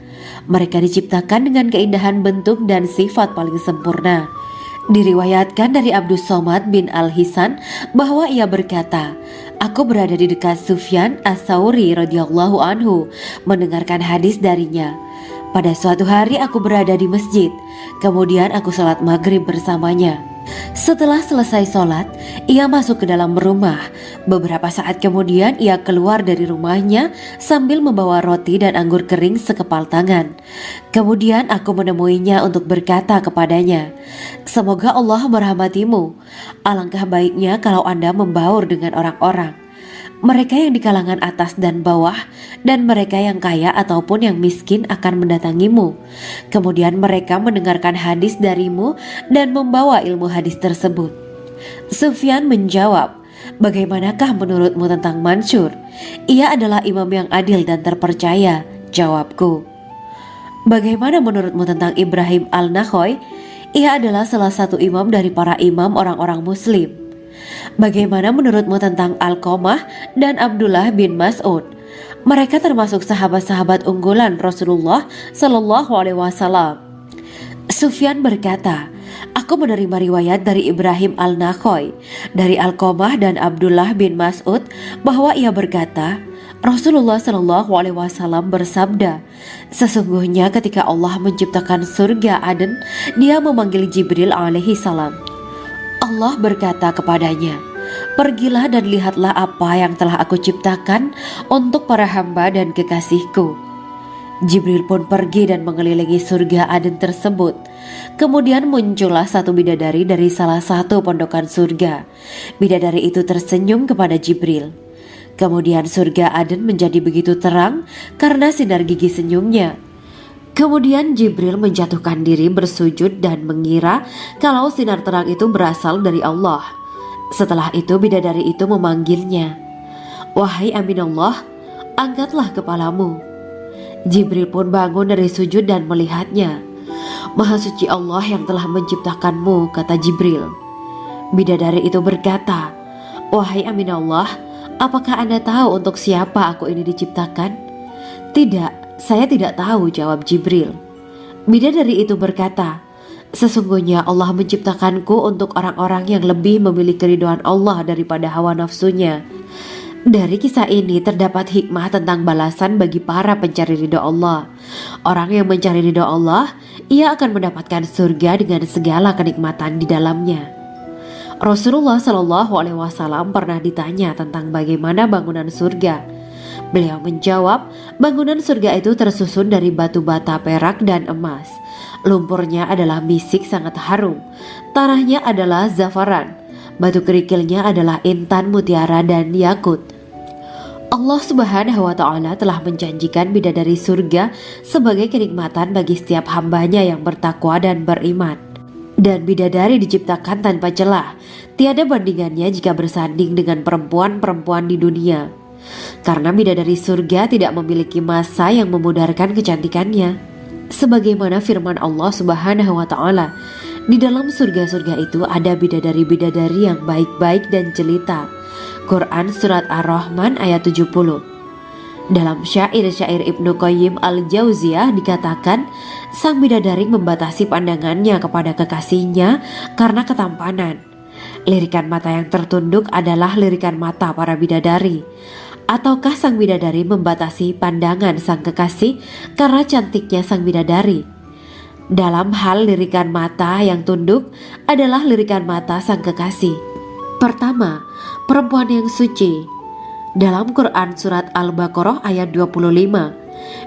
Mereka diciptakan dengan keindahan bentuk dan sifat paling sempurna. Diriwayatkan dari Abdus Somad bin Al-Hisan bahwa ia berkata, "Aku berada di dekat Sufyan As-Sauri radhiyallahu anhu mendengarkan hadis darinya. Pada suatu hari aku berada di masjid, kemudian aku sholat maghrib bersamanya. Setelah selesai sholat, ia masuk ke dalam rumah. Beberapa saat kemudian ia keluar dari rumahnya sambil membawa roti dan anggur kering sekepal tangan. Kemudian aku menemuinya untuk berkata kepadanya, 'Semoga Allah merahmatimu. Alangkah baiknya kalau Anda membaur dengan orang-orang. Mereka yang di kalangan atas dan bawah, dan mereka yang kaya ataupun yang miskin akan mendatangimu. Kemudian mereka mendengarkan hadis darimu dan membawa ilmu hadis tersebut.' Sufyan menjawab, 'Bagaimanakah menurutmu tentang Mansur? Ia adalah imam yang adil dan terpercaya.' Jawabku. 'Bagaimana menurutmu tentang Ibrahim Al-Nakhoy? Ia adalah salah satu imam dari para imam orang-orang muslim.' 'Bagaimana menurutmu tentang Alqamah dan Abdullah bin Mas'ud? Mereka termasuk sahabat-sahabat unggulan Rasulullah Shallallahu Alaihi Wasallam.' Sufyan berkata, 'Aku menerima riwayat dari Ibrahim Al-Nakhoy, dari Alqamah dan Abdullah bin Mas'ud bahwa ia berkata, Rasulullah Shallallahu Alaihi Wasallam bersabda, sesungguhnya ketika Allah menciptakan surga Aden, Dia memanggil Jibril alaihi salam. Allah berkata kepadanya, pergilah dan lihatlah apa yang telah aku ciptakan untuk para hamba dan kekasihku. Jibril pun pergi dan mengelilingi surga Aden tersebut. Kemudian muncullah satu bidadari dari salah satu pondokan surga. Bidadari itu tersenyum kepada Jibril. Kemudian surga Aden menjadi begitu terang karena sinar gigi senyumnya. Kemudian Jibril menjatuhkan diri bersujud dan mengira kalau sinar terang itu berasal dari Allah. Setelah itu bidadari itu memanggilnya, wahai Aminullah, angkatlah kepalamu. Jibril pun bangun dari sujud dan melihatnya. Maha suci Allah yang telah menciptakanmu, kata Jibril. Bidadari itu berkata, wahai Aminullah, apakah Anda tahu untuk siapa aku ini diciptakan? Tidak, saya tidak tahu, jawab Jibril. Bidadari itu berkata, sesungguhnya Allah menciptakanku untuk orang-orang yang lebih memilih keridhaan Allah daripada hawa nafsunya. Dari kisah ini terdapat hikmah tentang balasan bagi para pencari ridha Allah. Orang yang mencari ridha Allah, ia akan mendapatkan surga dengan segala kenikmatan di dalamnya. Rasulullah Shallallahu Alaihi Wasallam pernah ditanya tentang bagaimana bangunan surga. Beliau menjawab, bangunan surga itu tersusun dari batu bata, perak, dan emas. Lumpurnya adalah misik sangat harum. Tanahnya adalah zafaran. Batu kerikilnya adalah intan, mutiara, dan yakut. Allah Subhanahu wa Ta'ala telah menjanjikan bidadari surga sebagai kenikmatan bagi setiap hambanya yang bertakwa dan beriman. Dan bidadari diciptakan tanpa celah. Tiada bandingannya jika bersanding dengan perempuan-perempuan di dunia. Karena bidadari surga tidak memiliki masa yang memudarkan kecantikannya. Sebagaimana firman Allah Subhanahu wa Ta'ala, di dalam surga-surga itu ada bidadari-bidadari yang baik-baik dan jelita. Quran Surat Ar-Rahman ayat 70. Dalam syair-syair Ibnu Qayyim Al-Jauziyah dikatakan, sang bidadari membatasi pandangannya kepada kekasihnya karena ketampanan. Lirikan mata yang tertunduk adalah lirikan mata para bidadari. Ataukah sang bidadari membatasi pandangan sang kekasih karena cantiknya sang bidadari? Dalam hal lirikan mata yang tunduk adalah lirikan mata sang kekasih. Pertama, perempuan yang suci. Dalam Quran Surat Al-Baqarah ayat 25,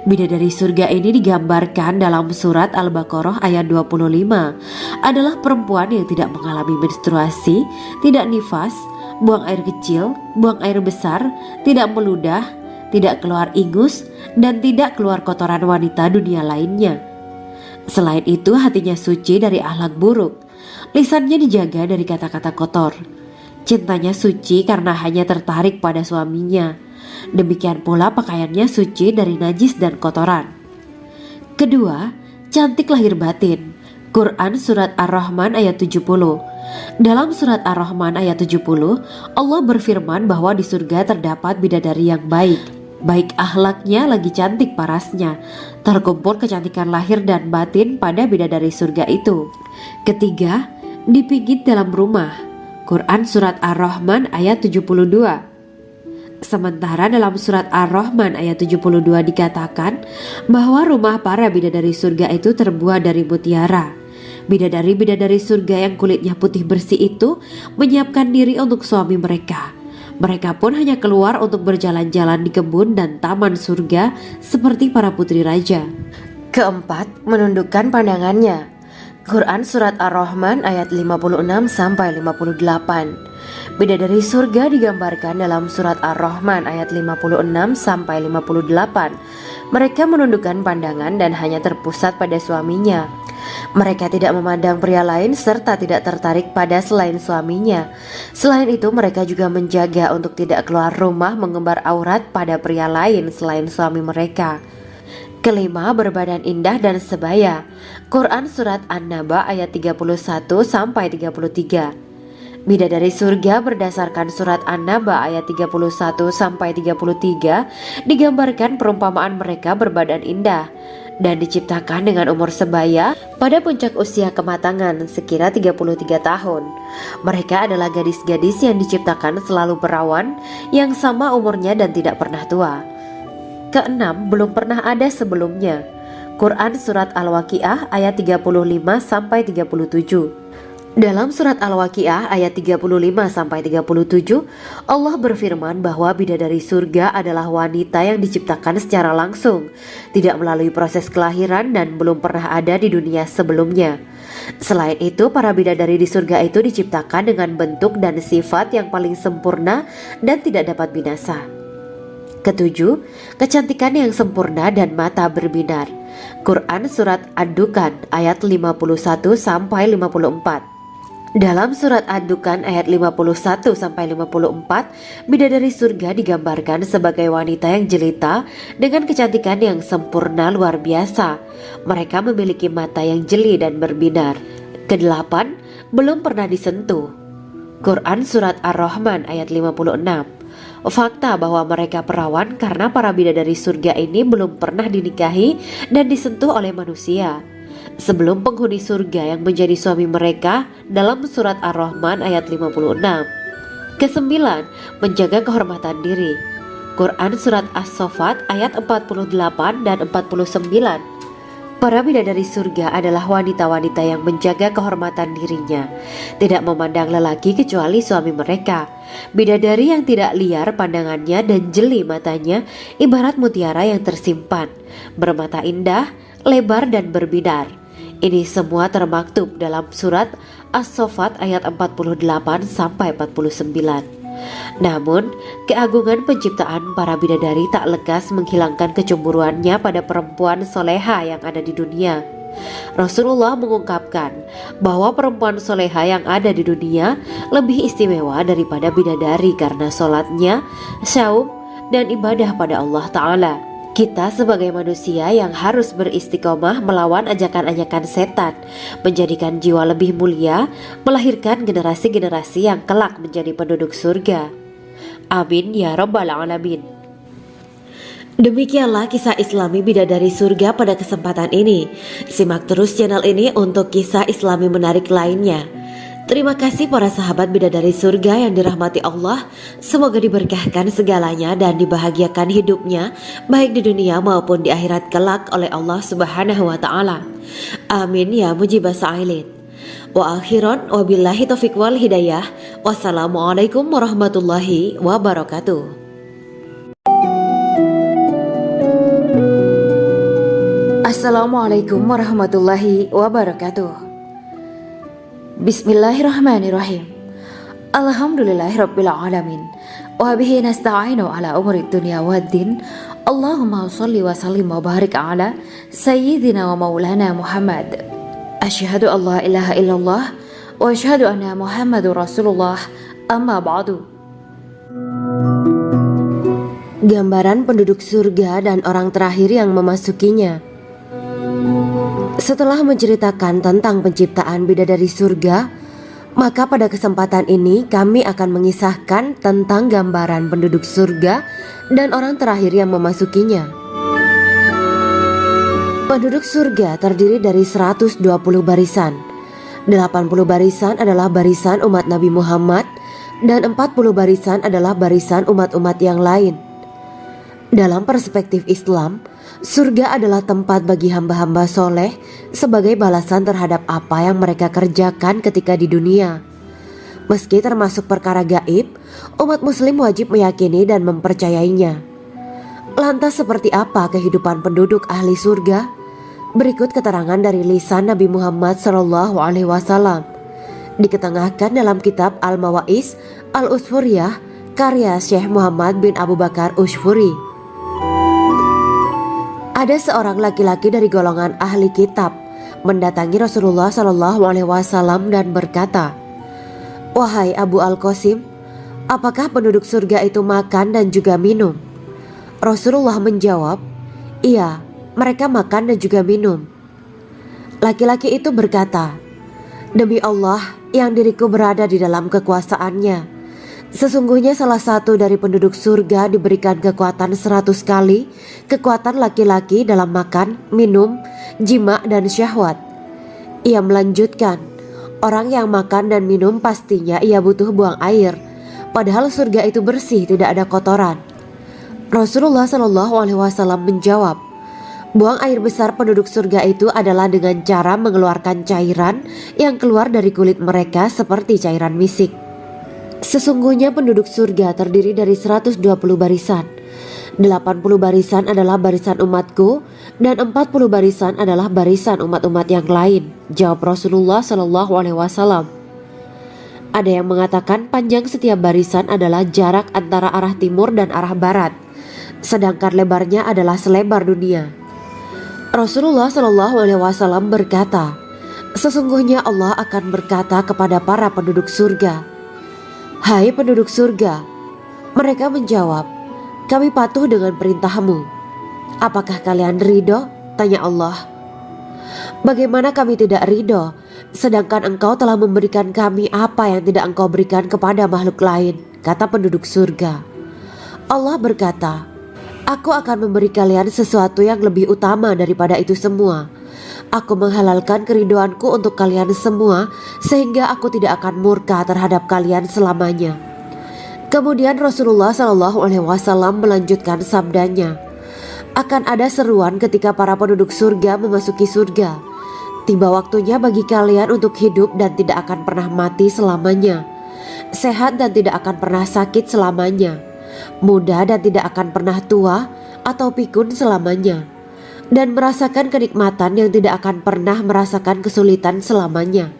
bidadari surga ini digambarkan dalam Surat Al-Baqarah ayat 25 adalah perempuan yang tidak mengalami menstruasi, tidak nifas, buang air kecil, buang air besar, tidak meludah, tidak keluar ingus, dan tidak keluar kotoran wanita dunia lainnya. Selain itu, hatinya suci dari akhlak buruk, lisannya dijaga dari kata-kata kotor. Cintanya suci karena hanya tertarik pada suaminya. Demikian pula pakaiannya suci dari najis dan kotoran. Kedua, cantik lahir batin. Quran Surat Ar-Rahman ayat 70. Dalam Surat Ar-Rahman ayat 70, Allah berfirman bahwa di surga terdapat bidadari yang baik. Baik akhlaknya lagi cantik parasnya. Terkumpul kecantikan lahir dan batin pada bidadari surga itu. Ketiga, dipijit dalam rumah. Quran Surat Ar-Rahman ayat 72. Sementara dalam Surat Ar-Rahman ayat 72 dikatakan bahwa rumah para bidadari surga itu terbuat dari mutiara. Bidadari-bidadari surga yang kulitnya putih bersih itu menyiapkan diri untuk suami mereka. Mereka pun hanya keluar untuk berjalan-jalan di kebun dan taman surga seperti para putri raja. Keempat, menundukkan pandangannya. Quran Surat Ar-Rahman ayat 56-58. Bidadari surga digambarkan dalam Surat Ar-Rahman ayat 56-58. Mereka menundukkan pandangan dan hanya terpusat pada suaminya. Mereka tidak memandang pria lain serta tidak tertarik pada selain suaminya. Selain itu, mereka juga menjaga untuk tidak keluar rumah mengembar aurat pada pria lain selain suami mereka. Kelima, berbadan indah dan sebaya. Quran Surat An-Naba ayat 31-33. Bidadari surga berdasarkan Surat An-Naba ayat 31-33 digambarkan perumpamaan mereka berbadan indah dan diciptakan dengan umur sebaya pada puncak usia kematangan sekira 33 tahun. Mereka adalah gadis-gadis yang diciptakan selalu perawan, yang sama umurnya dan tidak pernah tua. Keenam, belum pernah ada sebelumnya. Quran Surat Al-Waqiah ayat 35-37. Dalam Surat Al-Waqiah ayat 35-37, Allah berfirman bahwa bidadari surga adalah wanita yang diciptakan secara langsung, tidak melalui proses kelahiran dan belum pernah ada di dunia sebelumnya. Selain itu, para bidadari di surga itu diciptakan dengan bentuk dan sifat yang paling sempurna dan tidak dapat binasa. Ketujuh, kecantikan yang sempurna dan mata berbinar. Quran Surat Ad-Dukan ayat 51-54. Dalam Surat Ad-Dukan ayat 51-54, bidadari surga digambarkan sebagai wanita yang jelita dengan kecantikan yang sempurna luar biasa. Mereka memiliki mata yang jeli dan berbinar. Kedelapan, belum pernah disentuh. Quran Surat Ar-Rahman ayat 56. Fakta bahwa mereka perawan karena para bidadari surga ini belum pernah dinikahi dan disentuh oleh manusia sebelum penghuni surga yang menjadi suami mereka dalam Surat Ar-Rahman ayat 56. Kesembilan, menjaga kehormatan diri. Quran Surat As-Saffat ayat 48 dan 49. Para bidadari surga adalah wanita-wanita yang menjaga kehormatan dirinya, tidak memandang lelaki kecuali suami mereka. Bidadari yang tidak liar pandangannya dan jeli matanya ibarat mutiara yang tersimpan, bermata indah, lebar dan berbinar. Ini semua termaktub dalam Surat As-Saffat ayat 48-49. Namun, keagungan penciptaan para bidadari tak lekas menghilangkan kecemburuannya pada perempuan soleha yang ada di dunia. Rasulullah mengungkapkan bahwa perempuan soleha yang ada di dunia lebih istimewa daripada bidadari karena sholatnya, syaum, dan ibadah pada Allah Ta'ala. Kita sebagai manusia yang harus beristiqomah melawan ajakan-ajakan setan, menjadikan jiwa lebih mulia, melahirkan generasi-generasi yang kelak menjadi penduduk surga. Amin ya rabbal alamin. Demikianlah kisah Islami bidadari surga pada kesempatan ini. Simak terus channel ini untuk kisah Islami menarik lainnya. Terima kasih para sahabat bidadari surga yang dirahmati Allah. Semoga diberkahkan segalanya dan dibahagiakan hidupnya baik di dunia maupun di akhirat kelak oleh Allah Subhanahu wa taala. Amin ya mujibas sa'ilin. Wa akhiran wabillahi taufiq wal hidayah. Wassalamualaikum warahmatullahi wabarakatuh. Assalamualaikum warahmatullahi wabarakatuh. Bismillahirrahmanirrahim. Alhamdulillahirabbil alamin. wa bihi nasta'inu ala umuri dunya waddin. Allahumma shalli wa sallim wa barik ala sayyidina wa maulana Muhammad. Asyhadu an la ilaha illallah wa asyhadu anna Muhammadur Rasulullah. Amma ba'du. Gambaran penduduk surga dan orang terakhir yang memasukinya. Setelah menceritakan tentang penciptaan bidadari surga, maka pada kesempatan ini kami akan mengisahkan tentang gambaran penduduk surga dan orang terakhir yang memasukinya. Penduduk surga terdiri dari 120 barisan. 80 barisan adalah barisan umat Nabi Muhammad dan 40 barisan adalah barisan umat-umat yang lain. Dalam perspektif Islam, surga adalah tempat bagi hamba-hamba soleh sebagai balasan terhadap apa yang mereka kerjakan ketika di dunia. Meski termasuk perkara gaib, umat muslim wajib meyakini dan mempercayainya. Lantas seperti apa kehidupan penduduk ahli surga? Berikut keterangan dari lisan Nabi Muhammad SAW, diketengahkan dalam kitab Al-Mawa'is Al-Usfuriyah karya Syekh Muhammad bin Abu Bakar Ushfuri. Ada seorang laki-laki dari golongan ahli kitab mendatangi Rasulullah SAW dan berkata, "Wahai Abu Al-Qasim, apakah penduduk surga itu makan dan juga minum?" Rasulullah menjawab, "Iya, mereka makan dan juga minum." Laki-laki itu berkata, "Demi Allah yang diriku berada di dalam kekuasaannya, sesungguhnya salah satu dari penduduk surga diberikan kekuatan 100 kali kekuatan laki-laki dalam makan, minum, jima, dan syahwat." Ia melanjutkan, "Orang yang makan dan minum pastinya ia butuh buang air, padahal surga itu bersih, tidak ada kotoran." Rasulullah SAW menjawab, "Buang air besar penduduk surga itu adalah dengan cara mengeluarkan cairan yang keluar dari kulit mereka seperti cairan misik." Sesungguhnya penduduk surga terdiri dari 120 barisan. 80 barisan adalah barisan umatku dan 40 barisan adalah barisan umat-umat yang lain, jawab Rasulullah SAW. Ada yang mengatakan panjang setiap barisan adalah jarak antara arah timur dan arah barat, sedangkan lebarnya adalah selebar dunia. Rasulullah SAW berkata, "Sesungguhnya Allah akan berkata kepada para penduduk surga, 'Hai penduduk surga,' mereka menjawab, 'Kami patuh dengan perintahmu.' 'Apakah kalian ridho?' tanya Allah. 'Bagaimana kami tidak ridho, sedangkan engkau telah memberikan kami apa yang tidak engkau berikan kepada makhluk lain,' kata penduduk surga. Allah berkata, 'Aku akan memberi kalian sesuatu yang lebih utama daripada itu semua. Aku menghalalkan keridoanku untuk kalian semua sehingga aku tidak akan murka terhadap kalian selamanya.'" Kemudian Rasulullah SAW melanjutkan sabdanya, "Akan ada seruan ketika para penduduk surga memasuki surga. Tiba waktunya bagi kalian untuk hidup dan tidak akan pernah mati selamanya, sehat dan tidak akan pernah sakit selamanya, muda dan tidak akan pernah tua atau pikun selamanya, dan merasakan kenikmatan yang tidak akan pernah merasakan kesulitan selamanya."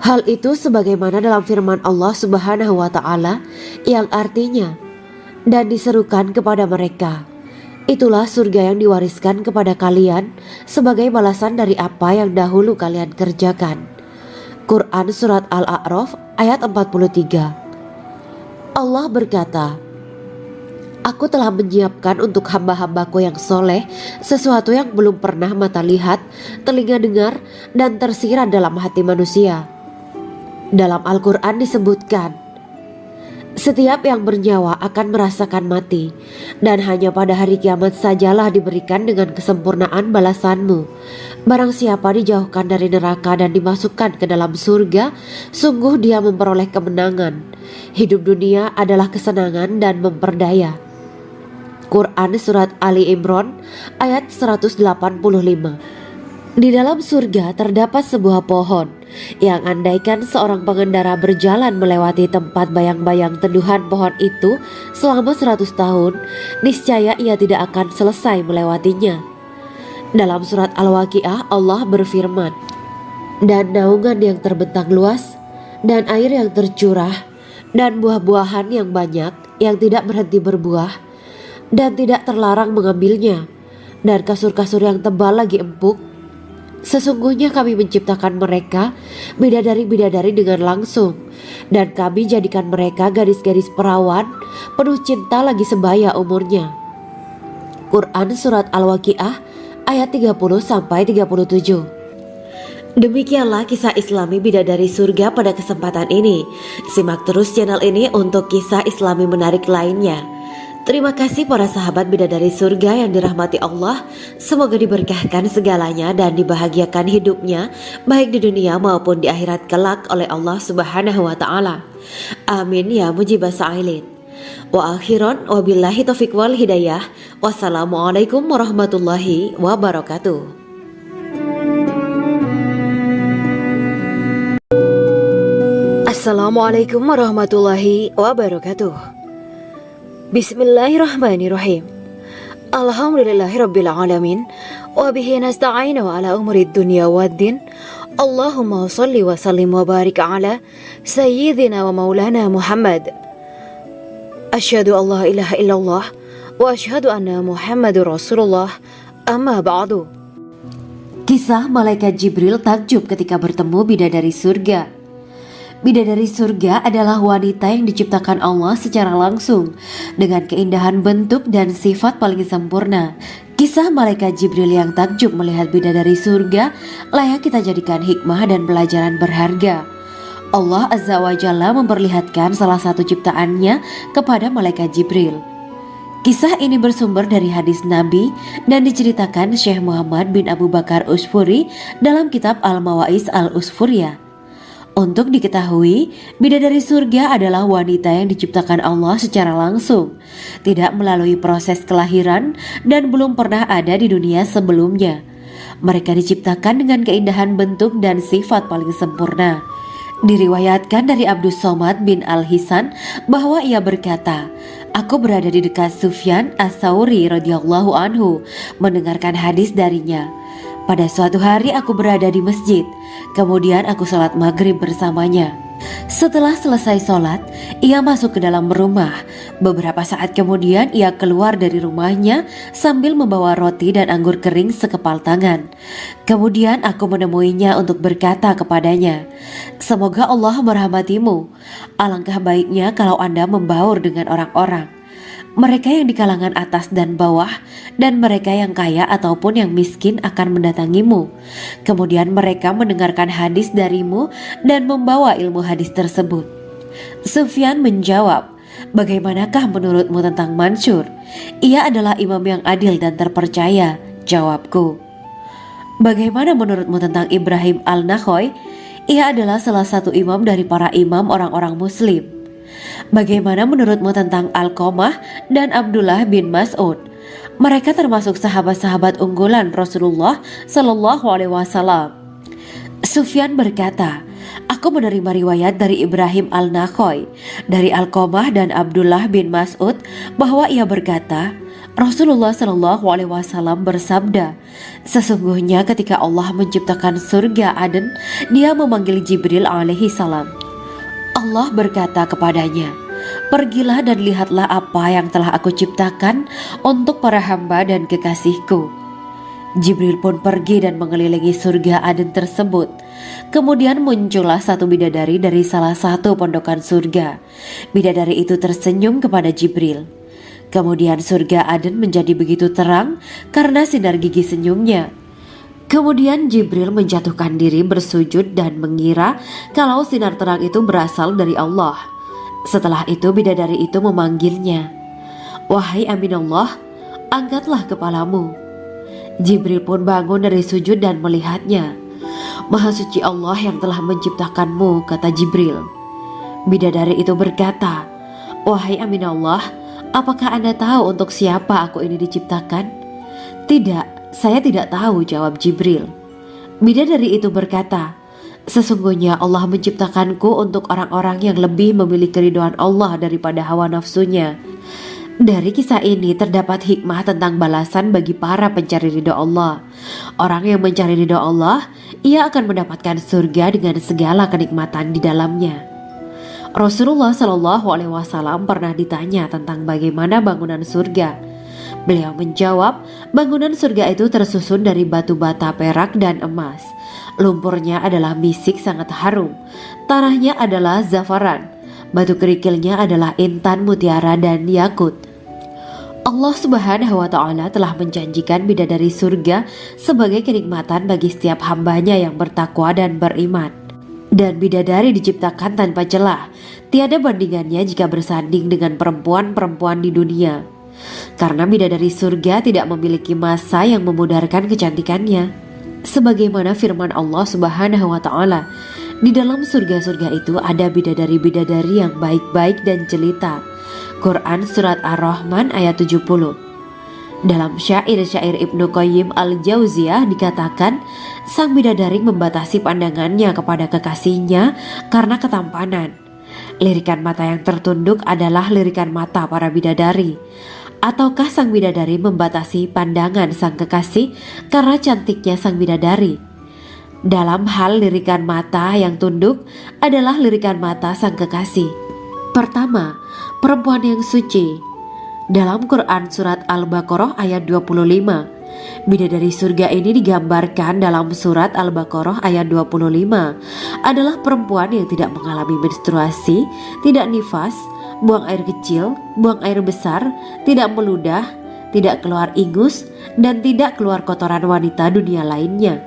Hal itu sebagaimana dalam firman Allah Subhanahu wa Ta'ala yang artinya, "Dan diserukan kepada mereka, itulah surga yang diwariskan kepada kalian sebagai balasan dari apa yang dahulu kalian kerjakan." Quran Surat Al-A'raf ayat 43. Allah berkata, "Aku telah menyiapkan untuk hamba-hambaku yang soleh sesuatu yang belum pernah mata lihat, telinga dengar, dan tersirat dalam hati manusia." Dalam Al-Quran disebutkan, "Setiap yang bernyawa akan merasakan mati, dan hanya pada hari kiamat sajalah diberikan dengan kesempurnaan balasanmu. Barang siapa dijauhkan dari neraka dan dimasukkan ke dalam surga, sungguh dia memperoleh kemenangan. Hidup dunia adalah kesenangan dan memperdaya." Quran Surat Ali Imran ayat 185. Di dalam surga terdapat sebuah pohon yang andaikan seorang pengendara berjalan melewati tempat bayang-bayang teduhan pohon itu selama 100 tahun, niscaya ia tidak akan selesai melewatinya. Dalam surat Al-Waqiah Allah berfirman, "Dan naungan yang terbentang luas, dan air yang tercurah, dan buah-buahan yang banyak, yang tidak berhenti berbuah dan tidak terlarang mengambilnya, dan kasur-kasur yang tebal lagi empuk. Sesungguhnya kami menciptakan mereka bidadari-bidadari dengan langsung, dan kami jadikan mereka gadis-gadis perawan penuh cinta lagi sebaya umurnya. Quran Surat Al-Waqiah ayat 30-37. Demikianlah kisah Islami bidadari surga pada kesempatan ini. Simak terus channel ini untuk kisah Islami menarik lainnya. Terima kasih para sahabat bidadari surga yang dirahmati Allah. Semoga diberkahkan segalanya dan dibahagiakan hidupnya baik di dunia maupun di akhirat kelak oleh Allah Subhanahu wa taala. Amin ya mujibas sa'ilin. Wa akhiran wabillahi taufiq wal hidayah. Wassalamualaikum warahmatullahi wabarakatuh. Assalamualaikum warahmatullahi wabarakatuh. Bismillahirrahmanirrahim. Alhamdulillahirabbil alamin wa bihi nasta'inu ala umuri dunya waddin. Allahumma shalli wa sallim wa barik ala sayyidina wa maulana Muhammad. Asyhadu an la ilaha illallah wa asyhadu anna Muhammadur Rasulullah. Amma ba'du. Kisah malaikat Jibril takjub ketika bertemu bidadari surga. Bidadari surga adalah wanita yang diciptakan Allah secara langsung dengan keindahan bentuk dan sifat paling sempurna. Kisah malaikat Jibril yang takjub melihat bidadari surga layak kita jadikan hikmah dan pelajaran berharga. Allah Azza wa Jalla memperlihatkan salah satu ciptaannya kepada malaikat Jibril. Kisah ini bersumber dari hadis Nabi dan diceritakan Syekh Muhammad bin Abu Bakar Usfuri dalam kitab Al-Mawaiz Al-Usfuriyah. Untuk diketahui, bidadari surga adalah wanita yang diciptakan Allah secara langsung, tidak melalui proses kelahiran dan belum pernah ada di dunia sebelumnya. Mereka diciptakan dengan keindahan bentuk dan sifat paling sempurna. Diriwayatkan dari Abdus Somad bin Al-Hisan bahwa ia berkata, "Aku berada di dekat Sufyan Ats-Tsauri radhiyallahu anhu mendengarkan hadis darinya. Pada suatu hari aku berada di masjid, kemudian aku sholat maghrib bersamanya. Setelah selesai sholat, ia masuk ke dalam rumah. Beberapa saat kemudian ia keluar dari rumahnya sambil membawa roti dan anggur kering sekepal tangan. Kemudian aku menemuinya untuk berkata kepadanya, 'Semoga Allah merahmatimu. Alangkah baiknya kalau Anda membaur dengan orang-orang. Mereka yang di kalangan atas dan bawah, dan mereka yang kaya ataupun yang miskin akan mendatangimu. Kemudian mereka mendengarkan hadis darimu dan membawa ilmu hadis tersebut.' Sufyan menjawab, 'Bagaimanakah menurutmu tentang Mansur? Ia adalah imam yang adil dan terpercaya.' Jawabku. 'Bagaimana menurutmu tentang Ibrahim Al-Nakhoy? Ia adalah salah satu imam dari para imam orang-orang muslim.' 'Bagaimana menurutmu tentang Alqamah dan Abdullah bin Mas'ud? Mereka termasuk sahabat-sahabat unggulan Rasulullah Sallallahu Alaihi Wasallam.' Sufyan berkata, 'Aku menerima riwayat dari Ibrahim Al-Nakhoy, dari Alqamah dan Abdullah bin Mas'ud bahwa ia berkata, Rasulullah Sallallahu Alaihi Wasallam bersabda, sesungguhnya ketika Allah menciptakan surga Aden, Dia memanggil Jibril alaihi salam. Allah berkata kepadanya, pergilah dan lihatlah apa yang telah aku ciptakan untuk para hamba dan kekasihku. Jibril pun pergi dan mengelilingi surga Aden tersebut. Kemudian muncullah satu bidadari dari salah satu pondokan surga. Bidadari itu tersenyum kepada Jibril. Kemudian surga Aden menjadi begitu terang karena sinar gigi senyumnya. Kemudian Jibril menjatuhkan diri bersujud dan mengira kalau sinar terang itu berasal dari Allah. Setelah itu bidadari itu memanggilnya, wahai Aminullah, angkatlah kepalamu. Jibril pun bangun dari sujud dan melihatnya. Maha suci Allah yang telah menciptakanmu, kata Jibril. Bidadari itu berkata, wahai Aminullah, apakah Anda tahu untuk siapa aku ini diciptakan? Tidak, saya tidak tahu, jawab Jibril. Bidadari itu berkata, sesungguhnya Allah menciptakanku untuk orang-orang yang lebih memilih keridhaan Allah daripada hawa nafsunya. Dari kisah ini terdapat hikmah tentang balasan bagi para pencari ridha Allah. Orang yang mencari ridha Allah, ia akan mendapatkan surga dengan segala kenikmatan di dalamnya. Rasulullah Shallallahu Alaihi Wasallam pernah ditanya tentang bagaimana bangunan surga. Beliau menjawab, bangunan surga itu tersusun dari batu bata perak dan emas. Lumpurnya adalah misik sangat harum, tanahnya adalah zafaran, batu kerikilnya adalah intan, mutiara, dan yakut. Allah Subhanahu wa Ta'ala telah menjanjikan bidadari surga sebagai kenikmatan bagi setiap hambanya yang bertakwa dan beriman. Dan bidadari diciptakan tanpa celah, tiada bandingannya jika bersanding dengan perempuan-perempuan di dunia. Karena bidadari surga tidak memiliki masa yang memudarkan kecantikannya. Sebagaimana firman Allah Subhanahu wa Ta'ala, di dalam surga-surga itu ada bidadari-bidadari yang baik-baik dan jelita. Quran Surat Ar-Rahman ayat 70. Dalam syair-syair Ibnu Qayyim al-Jauziyah dikatakan, sang bidadari membatasi pandangannya kepada kekasihnya karena ketampanan. Lirikan mata yang tertunduk adalah lirikan mata para bidadari. Ataukah sang bidadari membatasi pandangan sang kekasih karena cantiknya sang bidadari? Dalam hal lirikan mata yang tunduk adalah lirikan mata sang kekasih. Pertama, perempuan yang suci. Dalam Quran Surat Al-Baqarah ayat 25, bidadari surga ini digambarkan dalam Surat Al-Baqarah ayat 25 adalah perempuan yang tidak mengalami menstruasi, tidak nifas, buang air kecil, buang air besar, tidak meludah, tidak keluar ingus, dan tidak keluar kotoran wanita dunia lainnya.